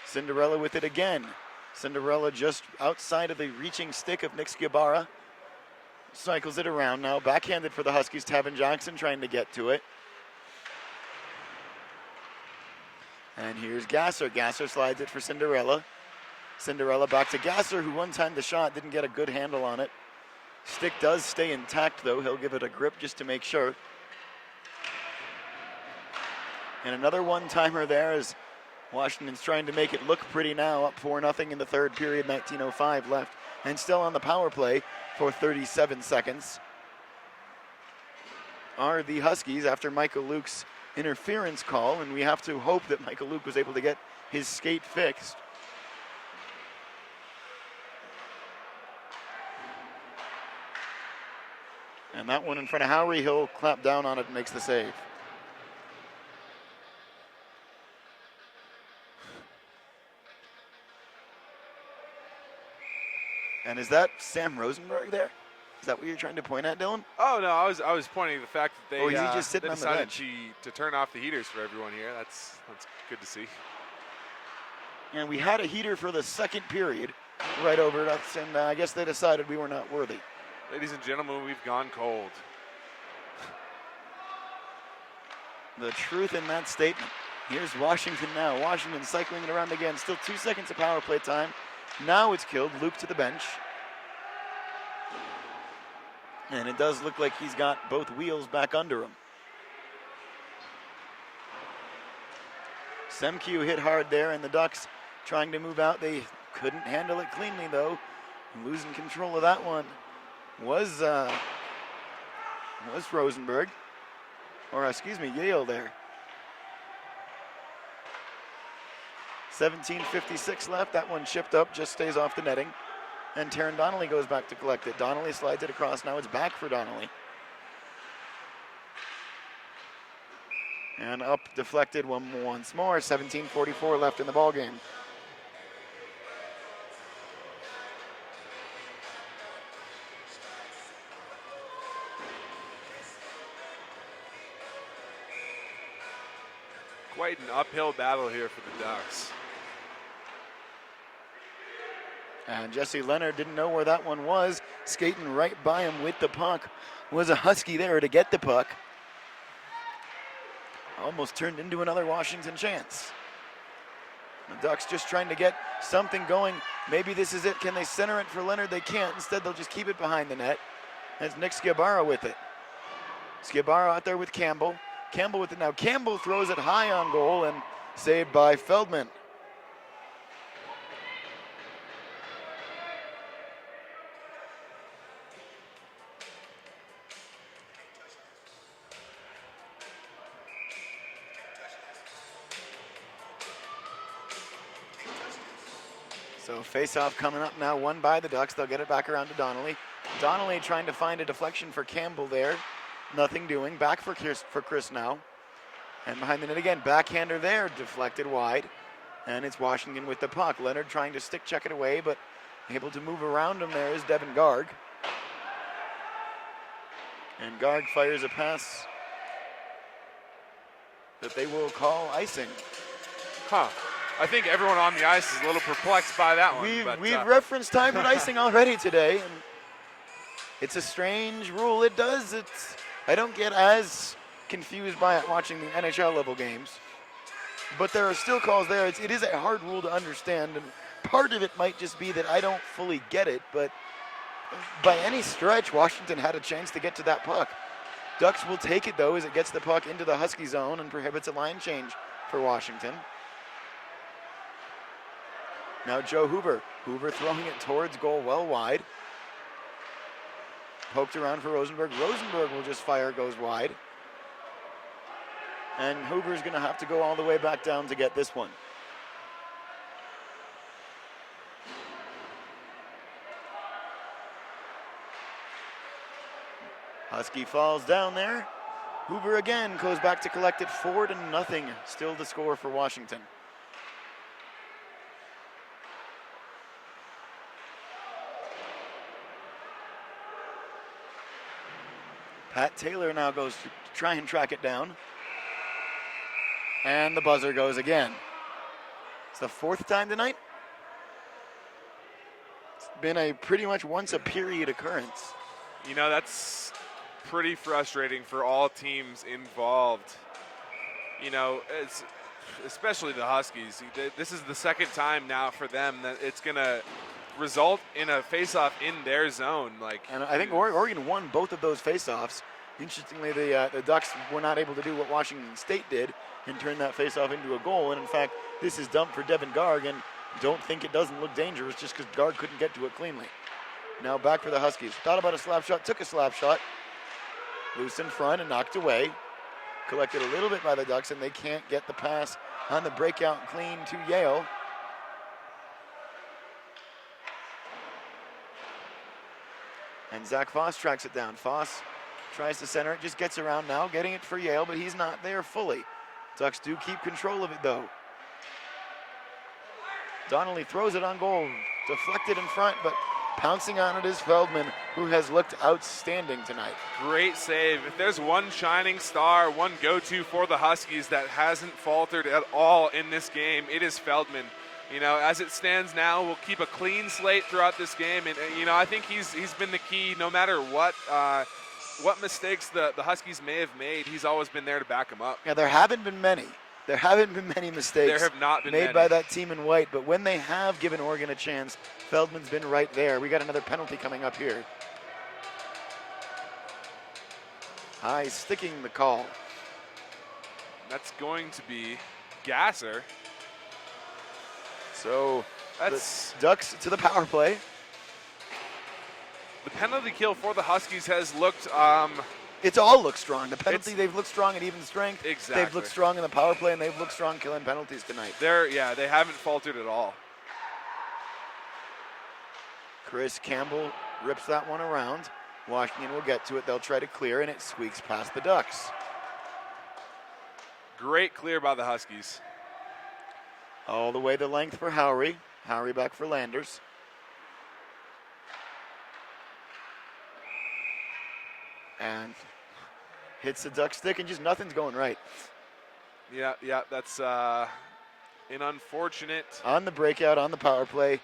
Cinderella with it again. Cinderella just outside of the reaching stick of Nick Sciabara. Cycles it around now. Backhanded for the Huskies. Tavin Jackson trying to get to it. And here's Gasser. Gasser slides it for Cinderella. Cinderella back to Gasser, who one-timed the shot, didn't get a good handle on it. Stick does stay intact, though. He'll give it a grip just to make sure. And another one-timer there as Washington's trying to make it look pretty now. Up 4-0 in the third period, 19:05 left. And still on the power play for 37 seconds are the Huskies after Michael Luke's interference call. And we have to hope that Michael Luke was able to get his skate fixed. And that one in front of Howery, he'll clap down on it and makes the save. And is that Sam Rosenberg there? Is that what you're trying to point at, Dylan? Oh no, I was pointing to the fact that they, or is he just sitting they on the decided bench? to turn off the heaters for everyone here. That's good to see. And we had a heater for the second period right over us, and I guess they decided we were not worthy. Ladies and gentlemen, we've gone cold. The truth in that statement. Here's Washington now. Washington cycling it around again. Still 2 seconds of power play time. Now it's killed. Luke to the bench. And it does look like he's got both wheels back under him. Semkew hit hard there, and the Ducks trying to move out. They couldn't handle it cleanly, though. Losing control of that one was Rosenberg. Or, excuse me, Yale there. 17:56 left. That one chipped up, just stays off the netting. And Taron Donnelly goes back to collect it. Donnelly slides it across. Now it's back for Donnelly. And up, deflected once more. 17:44 left in the ballgame. Quite an uphill battle here for the Ducks. And Jesse Leonard didn't know where that one was. Skating right by him with the puck was a Husky there to get the puck. Almost turned into another Washington chance. The Ducks just trying to get something going. Maybe this is it. Can they center it for Leonard? They can't. Instead, they'll just keep it behind the net. That's Nick Sciabara with it. Sciabara out there with Campbell. Campbell with it now. Campbell throws it high on goal and saved by Feldman. So face-off coming up now, won by the Ducks. They'll get it back around to Donnelly. Donnelly trying to find a deflection for Campbell there. Nothing doing. Back for Chris now. And behind the net again, backhander there, deflected wide. And it's Washington with the puck. Leonard trying to stick check it away, but able to move around him there is Devin Garg. And Garg fires a pass that they will call icing. Huh. I think everyone on the ice is a little perplexed by that one. We've referenced timed icing already today, and it's a strange rule. I don't get as confused by it watching the NHL level games, but there are still calls there. It is a hard rule to understand, and part of it might just be that I don't fully get it, but by any stretch, Washington had a chance to get to that puck. Ducks will take it, though, as it gets the puck into the Husky zone and prohibits a line change for Washington. Now Joe Hoover. Hoover throwing it towards goal well wide. Poked around for Rosenberg. Rosenberg will just fire, goes wide. And Hoover's going to have to go all the way back down to get this one. Husky falls down there. Hoover again goes back to collect it 4-0. Still the score for Washington. Pat Taylor now goes to try and track it down. And the buzzer goes again. It's the fourth time tonight. It's been a pretty much once a period occurrence. You know, that's pretty frustrating for all teams involved. You know, especially the Huskies. This is the second time now for them that it's going to result in a face-off in their zone. And I think Oregon won both of those face-offs. Interestingly, the Ducks were not able to do what Washington State did and turn that face-off into a goal. And in fact, this is dumped for Devin Garg, and don't think it doesn't look dangerous just because Garg couldn't get to it cleanly. Now back for the Huskies. Thought about a slap shot, took a slap shot. Loose in front and knocked away. Collected a little bit by the Ducks, and they can't get the pass on the breakout clean to Yale. And Zach Foss tracks it down. Foss tries to center it, just gets around now, getting it for Yale, but he's not there fully. Ducks do keep control of it, though. Donnelly throws it on goal, deflected in front, but pouncing on it is Feldman, who has looked outstanding tonight. Great save. If there's one shining star, one go-to for the Huskies that hasn't faltered at all in this game, it is Feldman. You know, as it stands now, we'll keep a clean slate throughout this game, and you know, I think he's been the key. No matter what mistakes the Huskies may have made, he's always been there to back them up. Yeah, there haven't been many. There haven't been many mistakes. There have not been made many. by that team in white, but when they have given Oregon a chance, Feldman's been right there. We got another penalty coming up here. High sticking the call. That's going to be Gasser. So that's the Ducks to the power play. The penalty kill for the Huskies has looked it's all looked strong. The penalty, they've looked strong at even strength. Exactly. They've looked strong in the power play, and they've looked strong killing penalties tonight. They haven't faltered at all. Chris Campbell rips that one around. Washington will get to it. They'll try to clear, and it squeaks past the Ducks. Great clear by the Huskies. All the way the length for Howry. Howry back for Landers. And hits the Duck stick, and just nothing's going right. Yeah, that's an unfortunate. On the breakout, on the power play,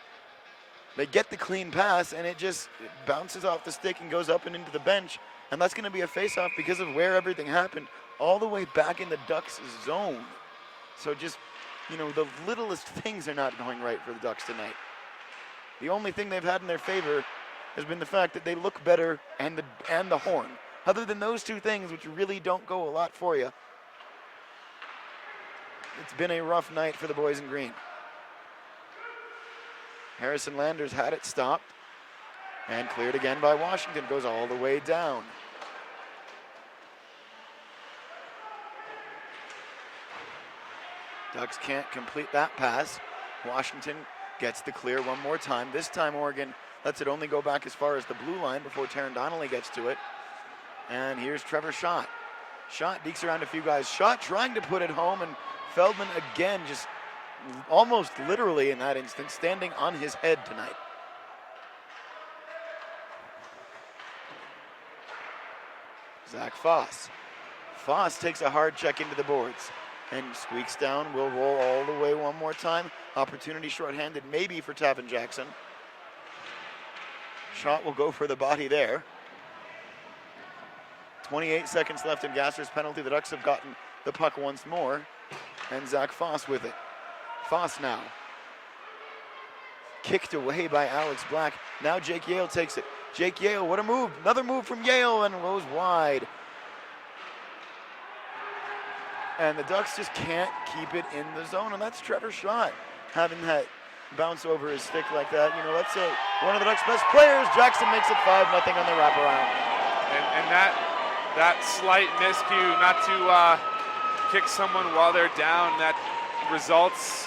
they get the clean pass, and it bounces off the stick and goes up and into the bench. And that's going to be a face-off because of where everything happened, all the way back in the Ducks' zone. So just, you know, the littlest things are not going right for the Ducks tonight. The only thing they've had in their favor has been the fact that they look better and the horn. Other than those two things, which really don't go a lot for you, it's been a rough night for the boys in green. Harrison Landers had it stopped and cleared again by Washington. Goes all the way down. Ducks can't complete that pass. Washington gets the clear one more time. This time Oregon lets it only go back as far as the blue line before Taron Donnelly gets to it. And here's Trevor Schott. Schott dekes around a few guys. Schott trying to put it home, and Feldman again just almost literally in that instance standing on his head tonight. Zach Foss. Foss takes a hard check into the boards and squeaks down. Will roll all the way one more time. Opportunity shorthanded maybe for Tavin Jackson. Schott will go for the body there. 28 seconds left in Gasser's penalty. The Ducks have gotten the puck once more. And Zach Foss with it. Foss now. Kicked away by Alex Black. Now Jake Yale takes it. Jake Yale, what a move. Another move from Yale and goes wide. And the Ducks just can't keep it in the zone, and that's Trevor's shot. Having that bounce over his stick like that, that's one of the Ducks' best players. Jackson makes it 5-0 on the wraparound. And that slight miscue not to kick someone while they're down, that results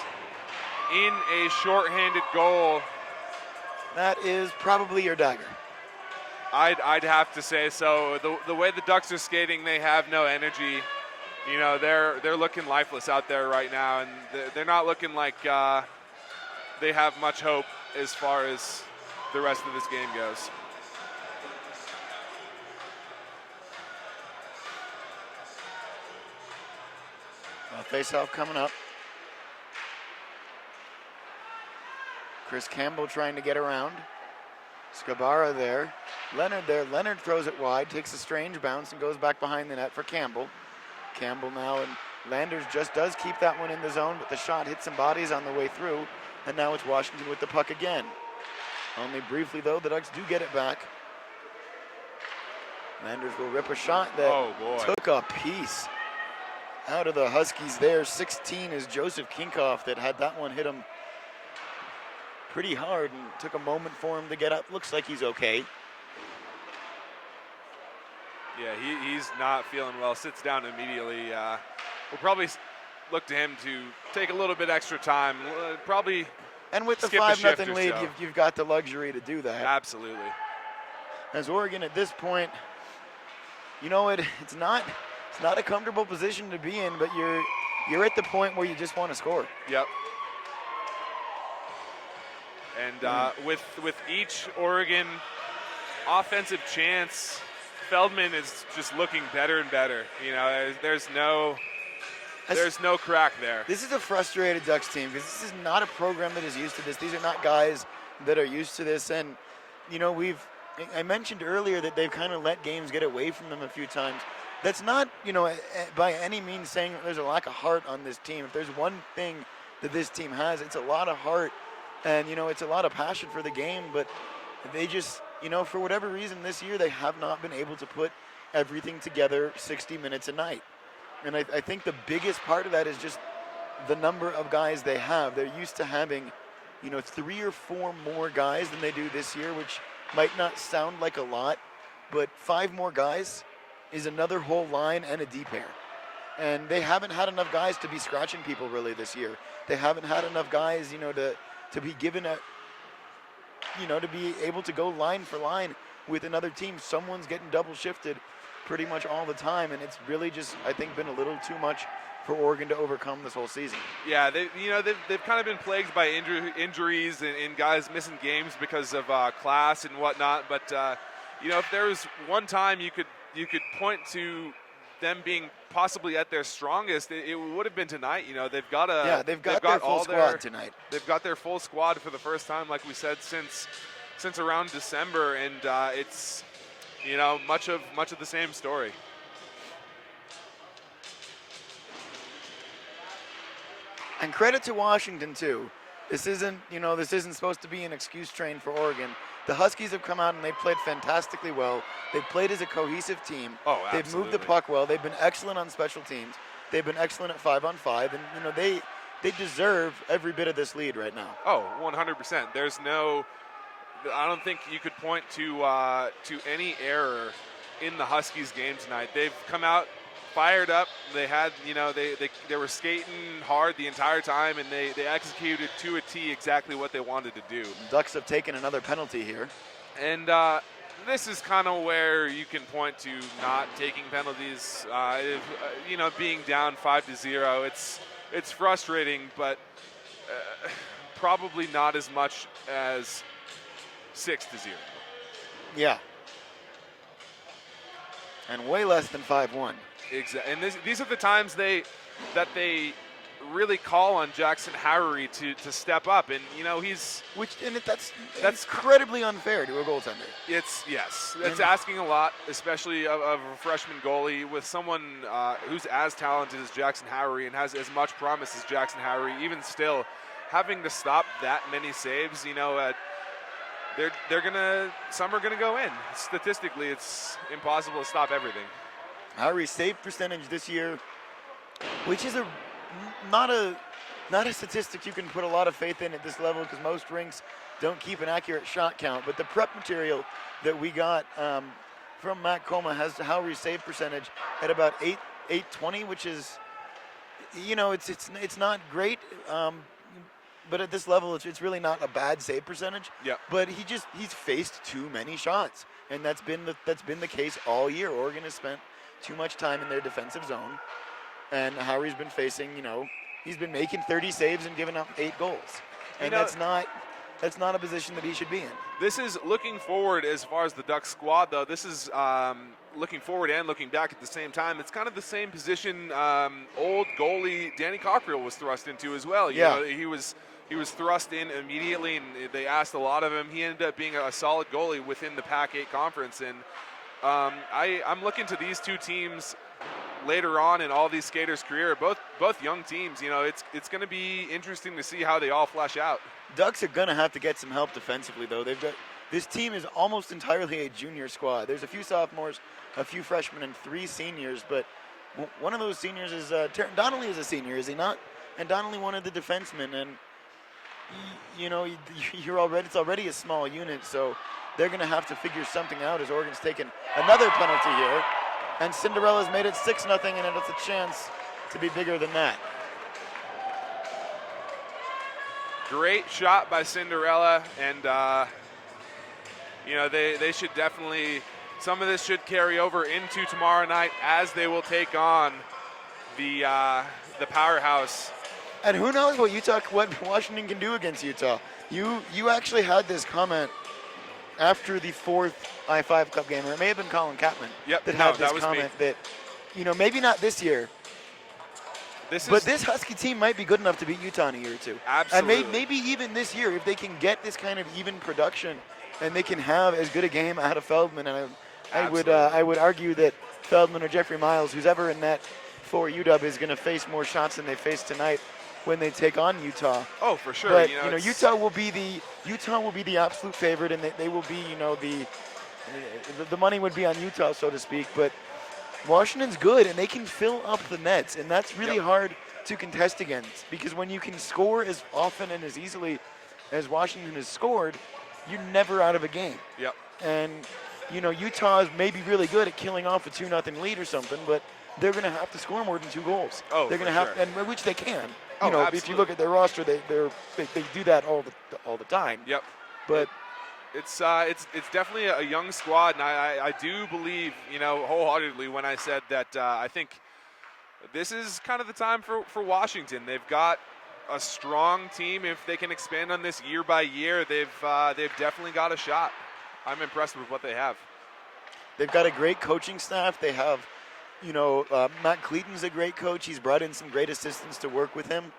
in a shorthanded goal. That is probably your dagger. I'd have to say so. The way the Ducks are skating, they have no energy. They're looking lifeless out there right now, and they're not looking like they have much hope as far as the rest of this game goes. Face-off coming up. Chris Campbell trying to get around. Scabara there. Leonard there. Leonard throws it wide, takes a strange bounce, and goes back behind the net for Campbell. Campbell now, and Landers just does keep that one in the zone, but the shot hits some bodies on the way through, and now it's Washington with the puck again. Only briefly, though, the Ducks do get it back. Landers will rip a shot that took a piece out of the Huskies there. 16 is Joseph Kinkoff that had that one hit him pretty hard and took a moment for him to get up. Looks like he's okay. Yeah, he's not feeling well. Sits down immediately. We'll probably look to him to take a little bit extra time. Probably. And with the 5-0 lead, you've got the luxury to do that. Absolutely. As Oregon at this point, it's not a comfortable position to be in, but you're at the point where you just want to score. Yep. And with each Oregon offensive chance, Feldman is just looking better and better. There's no crack there. This is a frustrated Ducks team because this is not a program that is used to this. These are not guys that are used to this. And, I mentioned earlier that they've kind of let games get away from them a few times. That's not, by any means saying that there's a lack of heart on this team. If there's one thing that this team has, it's a lot of heart and, it's a lot of passion for the game. But they just, for whatever reason this year, they have not been able to put everything together 60 minutes a night. And I think the biggest part of that is just the number of guys they have. They're used to having, 3 or 4 more guys than they do this year, which might not sound like a lot, but 5 more guys is another whole line and a D pair. And they haven't had enough guys to be scratching people really this year. They haven't had enough guys, to be given to be able to go line for line with another team. Someone's getting double shifted pretty much all the time, and it's really just, I think, been a little too much for Oregon to overcome this whole season. Yeah, they've kind of been plagued by injuries and guys missing games because of class and whatnot. But if there was one time you could point to them being possibly at their strongest, it would have been tonight. They've got their full squad tonight. They've got their full squad for the first time, like we said, since around December, and it's much of the same story. And credit to Washington too. This isn't supposed to be an excuse train for Oregon. The Huskies have come out and they've played fantastically well. They've played as a cohesive team. Oh, absolutely. They've moved the puck well. They've been excellent on special teams. They've been excellent at 5-on-5, and they deserve every bit of this lead right now. Oh, 100%. I don't think you could point to any error in the Huskies game tonight. They've come out fired up. They had, they were skating hard the entire time, and they executed to a T exactly what they wanted to do. Ducks have taken another penalty here. And this is kind of where you can point to not taking penalties. Being down 5-0, it's frustrating, but probably not as much as 6-0. Yeah. And way less than 5-1. Exactly. And these are the times that they really call on Jackson Howery to step up, and that's incredibly unfair to a goaltender. It's asking a lot, especially of a freshman goalie, with someone who's as talented as Jackson Howery and has as much promise as Jackson Howery. Even still, having to stop that many saves, some are gonna go in. Statistically, it's impossible to stop everything. Howery's save percentage this year which is not a not a statistic you can put a lot of faith in at this level because most rinks don't keep an accurate shot count. But the prep material that we got from Matt Coma has Howry's save percentage at about 820, which is, it's not great. But at this level, it's really not a bad save percentage. Yeah. But he's faced too many shots, and that's been the case all year. Oregon has spent too much time in their defensive zone, and Howry's been facing, he's been making 30 saves and giving up 8 goals, and that's not a position that he should be in. This is looking forward as far as the Ducks squad, though. This is looking forward and looking back at the same time. It's kind of the same position old goalie Danny Cockrell was thrust into as well. You know, he was thrust in immediately, and they asked a lot of him. He ended up being a solid goalie within the PAC-8 conference, and I'm looking to these two teams later on in all these skaters' career. Both young teams. It's going to be interesting to see how they all flesh out. Ducks are going to have to get some help defensively, though. This team is almost entirely a junior squad. There's a few sophomores, a few freshmen, and 3 seniors, but one of those seniors is Donnelly is a senior, is he not? And Donnelly, one of the defensemen, and it's already a small unit, so they're going to have to figure something out as Oregon's taken another penalty here, and Cinderella's made it 6-0, and it's a chance to be bigger than that. Great shot by Cinderella, and they should definitely, some of this should carry over into tomorrow night as they will take on the powerhouse. And who knows what Washington can do against Utah. You actually had this comment after the 4th I-5 Cup game, or it may have been Colin Kapman that comment that, maybe not this year, but this Husky team might be good enough to beat Utah in a year or two. Absolutely. And maybe even this year, if they can get this kind of even production and they can have as good a game out of Feldman, and I would argue that Feldman or Jeffrey Miles, who's ever in net for UW, is going to face more shots than they faced tonight when they take on Utah. Oh, for sure. But Utah will be the absolute favorite, and they will be the money would be on Utah, so to speak. But Washington's good, and they can fill up the nets, and that's really hard to contest against, because when you can score as often and as easily as Washington has scored, you're never out of a game. Yep. And Utah is maybe really good at killing off a 2-0 lead or something, but they're going to have to score more than 2 goals. Oh, they're going to have, and which they can. Absolutely. If you look at their roster, they do that all the time. Yep. But it's definitely a young squad, and I do believe wholeheartedly when I said that I think this is kind of the time for Washington. They've got a strong team. If they can expand on this year by year, they've definitely got a shot. I'm impressed with what they have. They've got a great coaching staff. They have. Matt Cleaton's a great coach. He's brought in some great assistants to work with him.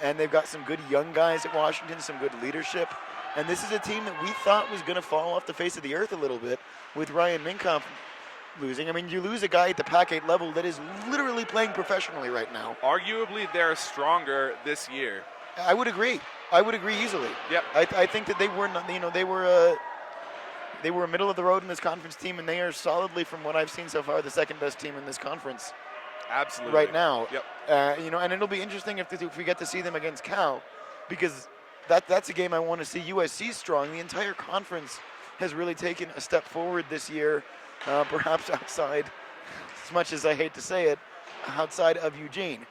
And they've got some good young guys at Washington, some good leadership. And this is a team that we thought was going to fall off the face of the earth a little bit with Ryan Minkoff losing. I mean, you lose a guy at the PAC-8 level that is literally playing professionally right now. Arguably, they're stronger this year. I would agree easily. Yep. I think that they were not, they were a middle of the road in this conference team, and they are solidly, from what I've seen so far, the second best team in this conference. Absolutely. Right now. Yep. And it'll be interesting if we get to see them against Cal, because that's a game I want to see USC strong. The entire conference has really taken a step forward this year, perhaps outside, as much as I hate to say it, outside of Eugene.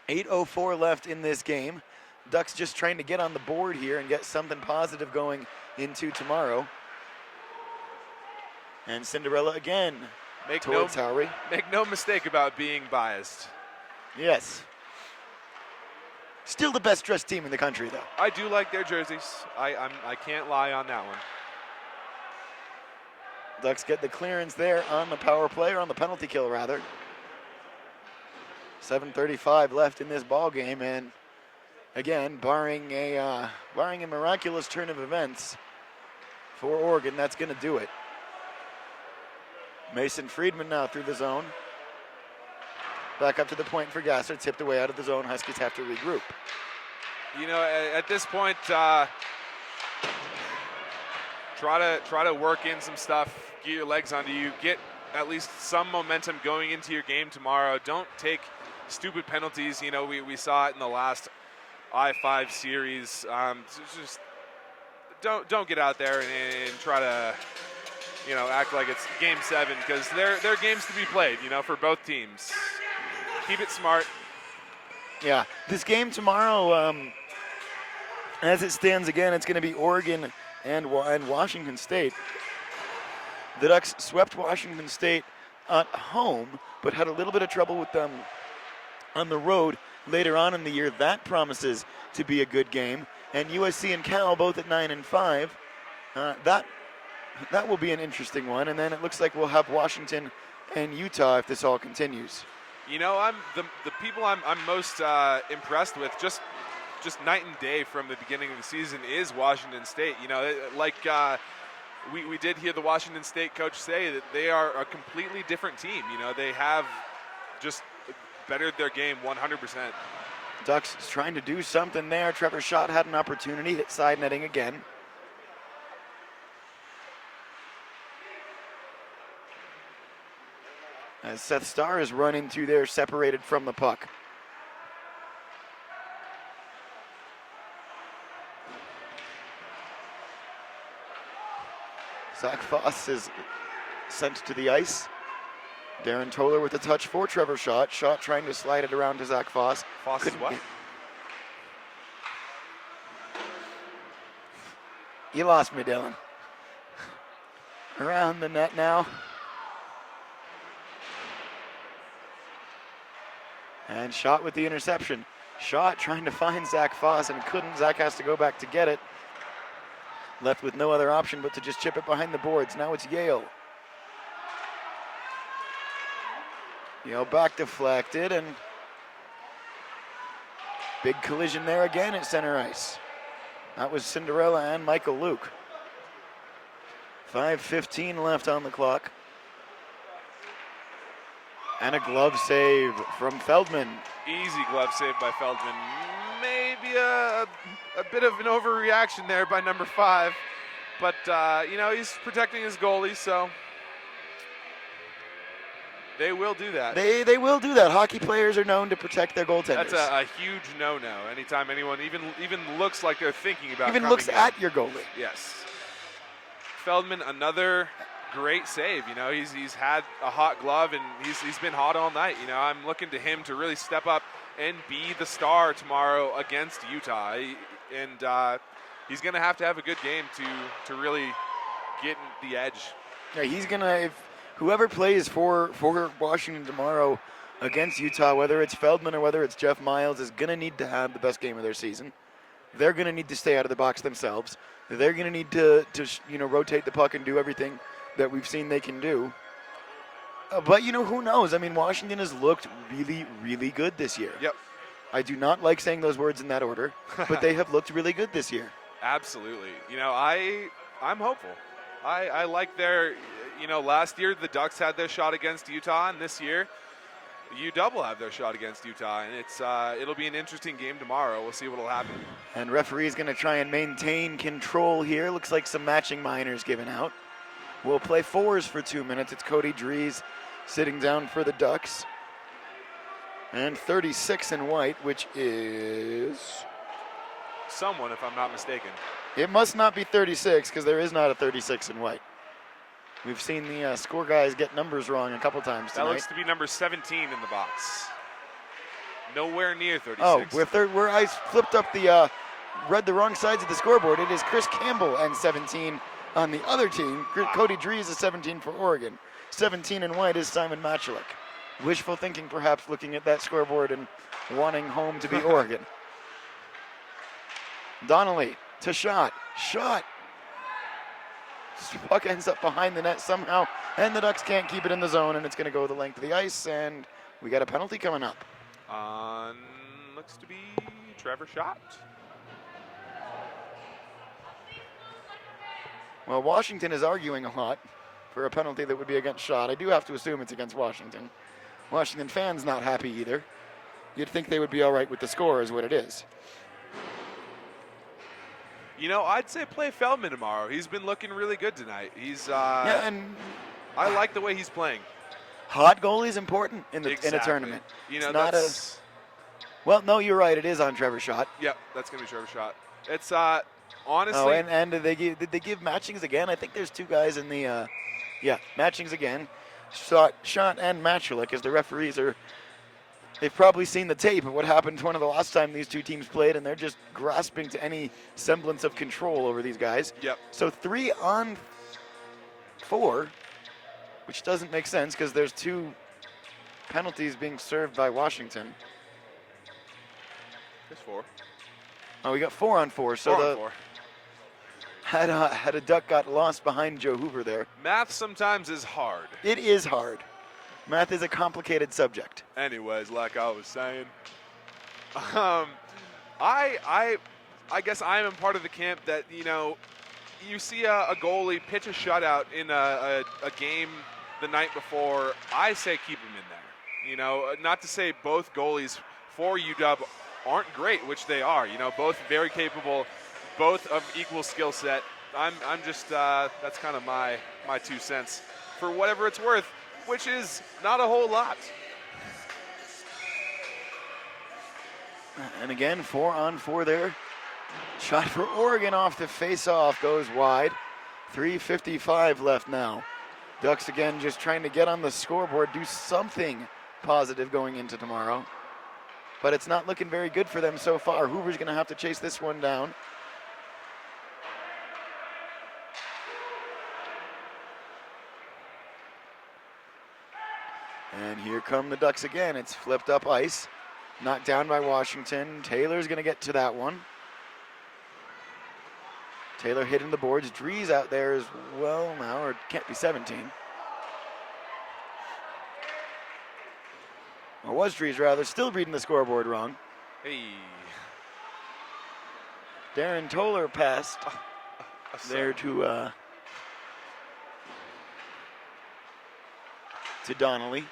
8:04 left in this game. Ducks just trying to get on the board here and get something positive going into tomorrow. And Cinderella again towards Howry. Make no mistake about being biased. Yes. Still the best dressed team in the country, though. I do like their jerseys. I can't lie on that one. Ducks get the clearance there on the power play, or on the penalty kill, rather. 7:35 left in this ball game, and again, barring a miraculous turn of events for Oregon, that's going to do it. Mason Friedman now through the zone. Back up to the point for Gasser, tipped away out of the zone. Huskies have to regroup. At this point, try to work in some stuff, get your legs under you, get at least some momentum going into your game tomorrow. Don't take stupid penalties. You know, we saw it in the last I-5 series. Just don't get out there and try to, you know, act like it's Game 7, because they're games to be played, you know, for both teams. Keep it smart. Yeah, this game tomorrow, as it stands again, it's going to be Oregon and Washington State. The Ducks swept Washington State at home, but had a little bit of trouble with them on the road later on in the year. That promises to be a good game. And USC and Cal both at 9-5. That will be an interesting one. And then it looks like we'll have Washington and Utah if this all continues. You know, I'm the people I'm most impressed with, just night and day from the beginning of the season, is Washington State. You know, like we did hear the Washington State coach say that they are a completely different team. You know, they have just bettered their game 100%. Ducks trying to do something there. Trevor Schott had an opportunity, hit side netting again. As Seth Starr is running through there, separated from the puck. Zach Foss is sent to the ice. Darren Toller with a touch for Trevor Schott. Schott trying to slide it around to Zach Foss. Foss is what? You lost me, Dylan. Around the net now. And Schott with the interception. Schott trying to find Zach Foss and couldn't. Zach has to go back to get it. Left with no other option but to just chip it behind the boards. Now it's Yale. Yale back deflected, and big collision there again at center ice. That was Cinderella and Michael Luke. 5:15 left on the clock. And a glove save from Feldman. Easy glove save by Feldman. Maybe a bit of an overreaction there by number 5. But, you know, he's protecting his goalie, so they will do that. They will do that. Hockey players are known to protect their goaltenders. That's a huge no-no. Anytime anyone even looks like they're thinking about even looks at your goalie. Yes. Feldman, another great save. You know, he's had a hot glove, and he's been hot all night. You know, I'm looking to him to really step up and be the star tomorrow against Utah. And he's going to have a good game to really get the edge. Yeah, he's going to, if whoever plays for Washington tomorrow against Utah, whether it's Feldman or whether it's Jeff Miles, is going to need to have the best game of their season. They're going to need to stay out of the box themselves. They're going to need to rotate the puck and do everything that we've seen they can do. But, you know, who knows? I mean, Washington has looked really, really good this year. Yep. I do not like saying those words in that order, but they have looked really good this year. Absolutely. You know, I'm hopeful. I like their, you know, last year the Ducks had their shot against Utah, and this year UW will have their shot against Utah, and it'll be an interesting game tomorrow. We'll see what'll happen. And referee's going to try and maintain control here. Looks like some matching minors given out. We'll play 4s for 2 minutes. It's Cody Dries sitting down for the Ducks. And 36 in white, which is someone, if I'm not mistaken. It must not be 36, because there is not a 36 in white. We've seen the score guys get numbers wrong a couple times tonight. That looks to be number 17 in the box. Nowhere near 36. Oh, where I flipped up read the wrong sides of the scoreboard. It is Chris Campbell and 17 on the other team. Cody Dries is 17 for Oregon. 17 in white is Simon Machulik. Wishful thinking, perhaps, looking at that scoreboard and wanting home to be Oregon. Donnelly to Schott. Schott. Puck ends up behind the net somehow, and the Ducks can't keep it in the zone, and it's going to go the length of the ice, and we got a penalty coming up. Looks to be Trevor Schott. Well, Washington is arguing a lot for a penalty that would be against Schott. I do have to assume it's against Washington. Washington fans not happy either. You'd think they would be all right with the score is what it is. You know, I'd say play Feldman tomorrow. He's been looking really good tonight. He's yeah, and I like the way he's playing. hot goalie is important in a Exactly. tournament. You know, It's not that's well, no, you're right. It is on Trevor Schott. yep. That's gonna be Trevor Schott. It's Oh, honestly. and did they give matchings again? I think there's two guys in the matchings again. Schott and Matulik as the referees are. They've probably seen the tape of what happened one of the last time these two teams played, and they're just grasping to any semblance of control over these guys. Yep. So 3-on-4, which doesn't make sense because there's two penalties being served by Washington. There's 4. Oh, we got 4-on-4. So 4-on-4. Had a duck got lost behind Joe Hoover there. Math sometimes is hard. It is hard. Math is a complicated subject. Anyways, like I was saying, I guess I am a part of the camp that, you know, you see a goalie pitch a shutout in a game the night before. I say keep him in there. You know, not to say both goalies for UW aren't great, which they are. You know, both very capable, both of equal skill set. I'm just that's kind of my 2 cents for whatever it's worth, which is not a whole lot. And again, 4-on-4 there. Shot for Oregon off the face-off, goes wide. 3:55 left now. Ducks again just trying to get on the scoreboard, do something positive going into tomorrow. But it's not looking very good for them so far. Hoover's going to have to chase this one down. And here come the Ducks again. It's flipped up ice. Knocked down by Washington. Taylor's going to get to that one. Taylor hitting the boards. Drees out there as well now, or it can't be 17. Or was Drees rather, still reading the scoreboard wrong. Hey. Darren Toller passed there to Donnelly.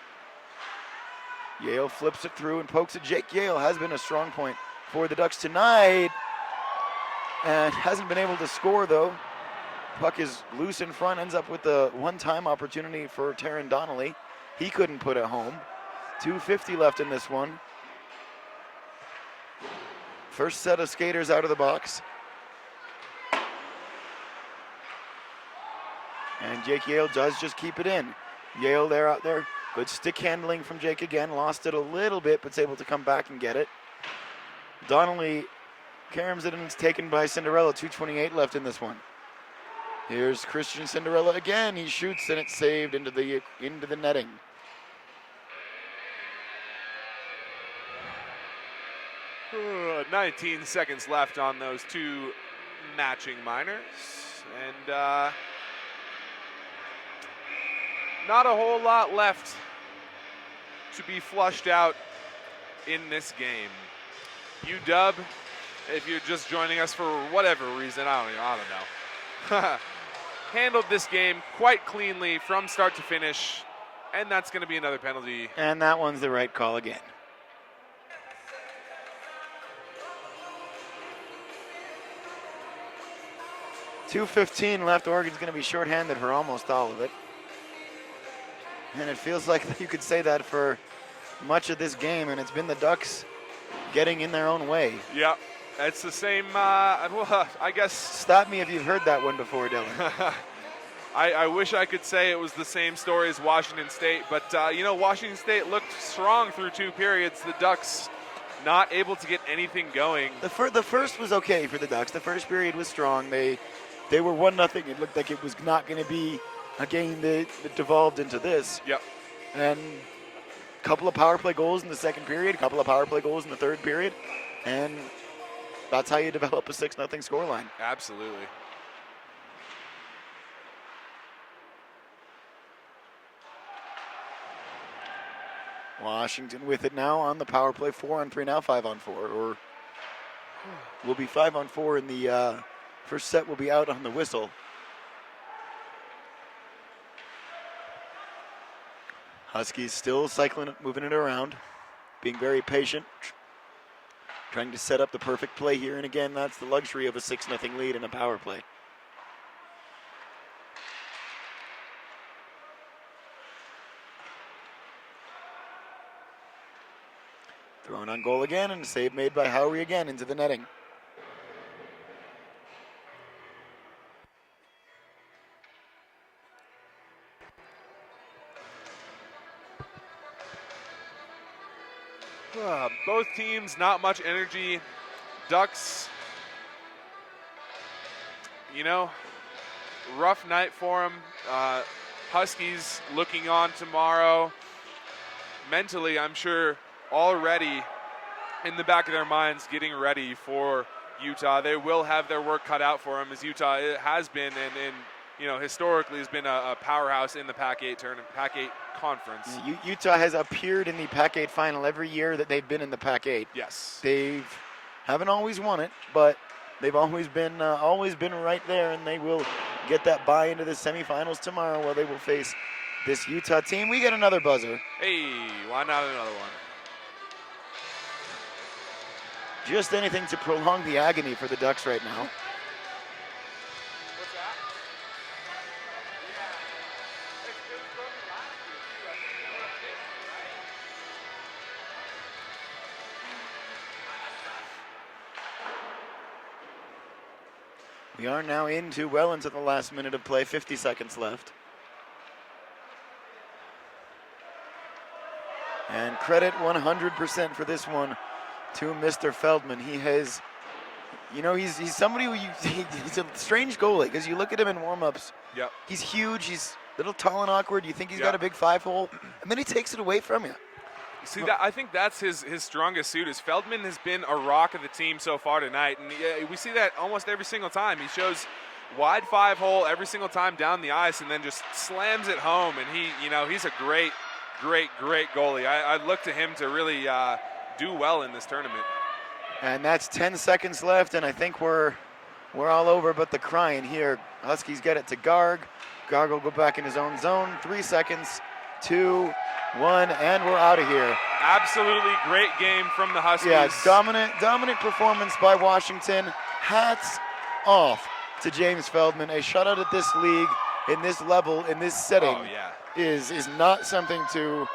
Yale flips it through and pokes it. Jake Yale has been a strong point for the Ducks tonight and hasn't been able to score though. Puck is loose in front, ends up with the one-time opportunity for Taryn Donnelly. He couldn't put it home. 2:50 left in this one. First set of skaters out of the box. And Jake Yale does just keep it in. Yale there out there. Good stick handling from Jake again. Lost it a little bit, but's able to come back and get it. Donnelly caroms it and it's taken by Cinderella. 2:28 left in this one. Here's Christian Cinderella again. He shoots and it's saved into the netting. Uh, 19 seconds left on those two matching minors. And not a whole lot left to be flushed out in this game. UW, if you're just joining us for whatever reason, I don't know. Handled this game quite cleanly from start to finish, and that's going to be another penalty. And that one's the right call again. .2:15 left. Oregon's going to be shorthanded for almost all of it. And it feels like you could say that for much of this game, and it's been the Ducks getting in their own way. Yeah, it's the same, well, I guess. Stop me if you've heard that one before, Dylan. I wish I could say it was the same story as Washington State, but, you know, Washington State looked strong through 2 periods. The Ducks not able to get anything going. The first was okay for the Ducks. The first period was strong. They were 1-0. It looked like it was not going to be a game that devolved into this. Yep. And a couple of power play goals in the second period, a couple of power play goals in the third period, and that's how you develop a 6-0 scoreline. Absolutely. Washington with it now on the power play, 4-on-3 now, 5-on-4, or will be 5-on-4 in the first set. Will be out on the whistle. Huskies still cycling it, moving it around, being very patient, trying to set up the perfect play here. And again, that's the luxury of a 6-0 lead in a power play. Thrown on goal again, and a save made by Howery again into the netting. Both teams, not much energy. Ducks, rough night for them. Huskies looking on tomorrow. Mentally, I'm sure already in the back of their minds getting ready for Utah. They will have their work cut out for them, as Utah has been and historically has been a powerhouse in the PAC-8 tournament, PAC-8 conference. Utah has appeared in the PAC-8 final every year that they've been in the PAC-8. Yes. They haven't always won it, but they've always been right there, and they will get that bye into the semifinals tomorrow, where they will face this Utah team. We get another buzzer. Hey, why not another one? Just anything to prolong the agony for the Ducks right now. What's that? We are now into the last minute of play, 50 seconds left. And credit 100% for this one to Mr. Feldman. He has, he's somebody who he's a strange goalie, because you look at him in warm-ups. Yep. He's huge, he's a little tall and awkward. You think he's got a big 5-hole, and then he takes it away from you. See, I think that's his strongest suit. Is Feldman has been a rock of the team so far tonight, and we see that almost every single time. He shows wide 5-hole every single time down the ice, and then just slams it home. And he's a great goalie. I look to him to really do well in this tournament. And that's 10 seconds left, and I think we're all over but the crying here. Huskies get it to Garg. Garg will go back in his own zone. 3 seconds, 2, 1, and we're out of here. Absolutely great game from the Huskies. Yeah, dominant performance by Washington. Hats off to James Feldman. A shutout at this league, in this level, in this setting, is not something to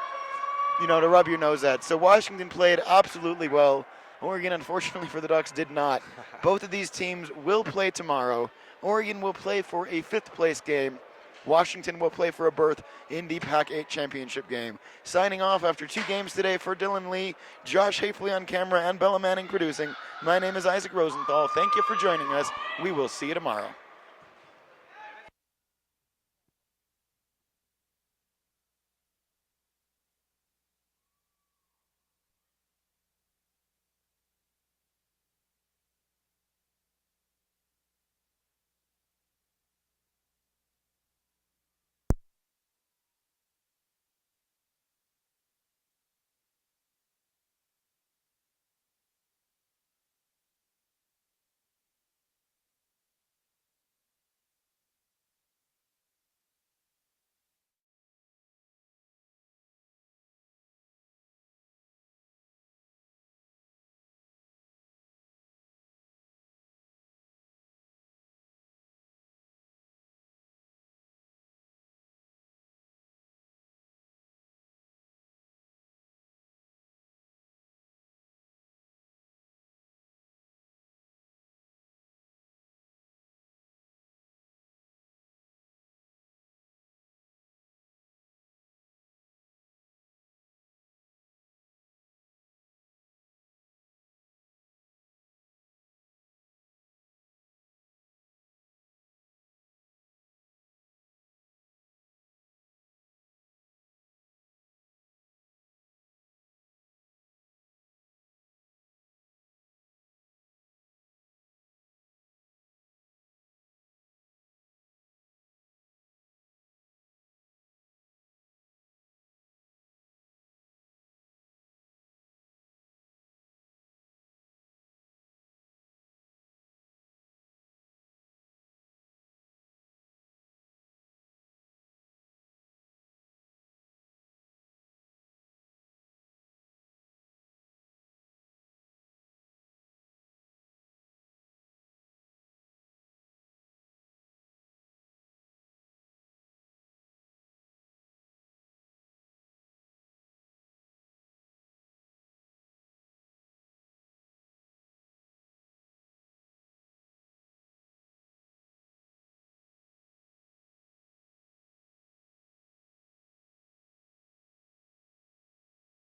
rub your nose at. So Washington played absolutely well. Oregon, unfortunately for the Ducks, did not. Both of these teams will play tomorrow. Oregon will play for a 5th place game. Washington will play for a berth in the PAC-8 championship game. Signing off after 2 games today for Dylan Lee, Josh Hafley on camera, and Bella Manning producing. My name is Isaac Rosenthal. Thank you for joining us. We will see you tomorrow.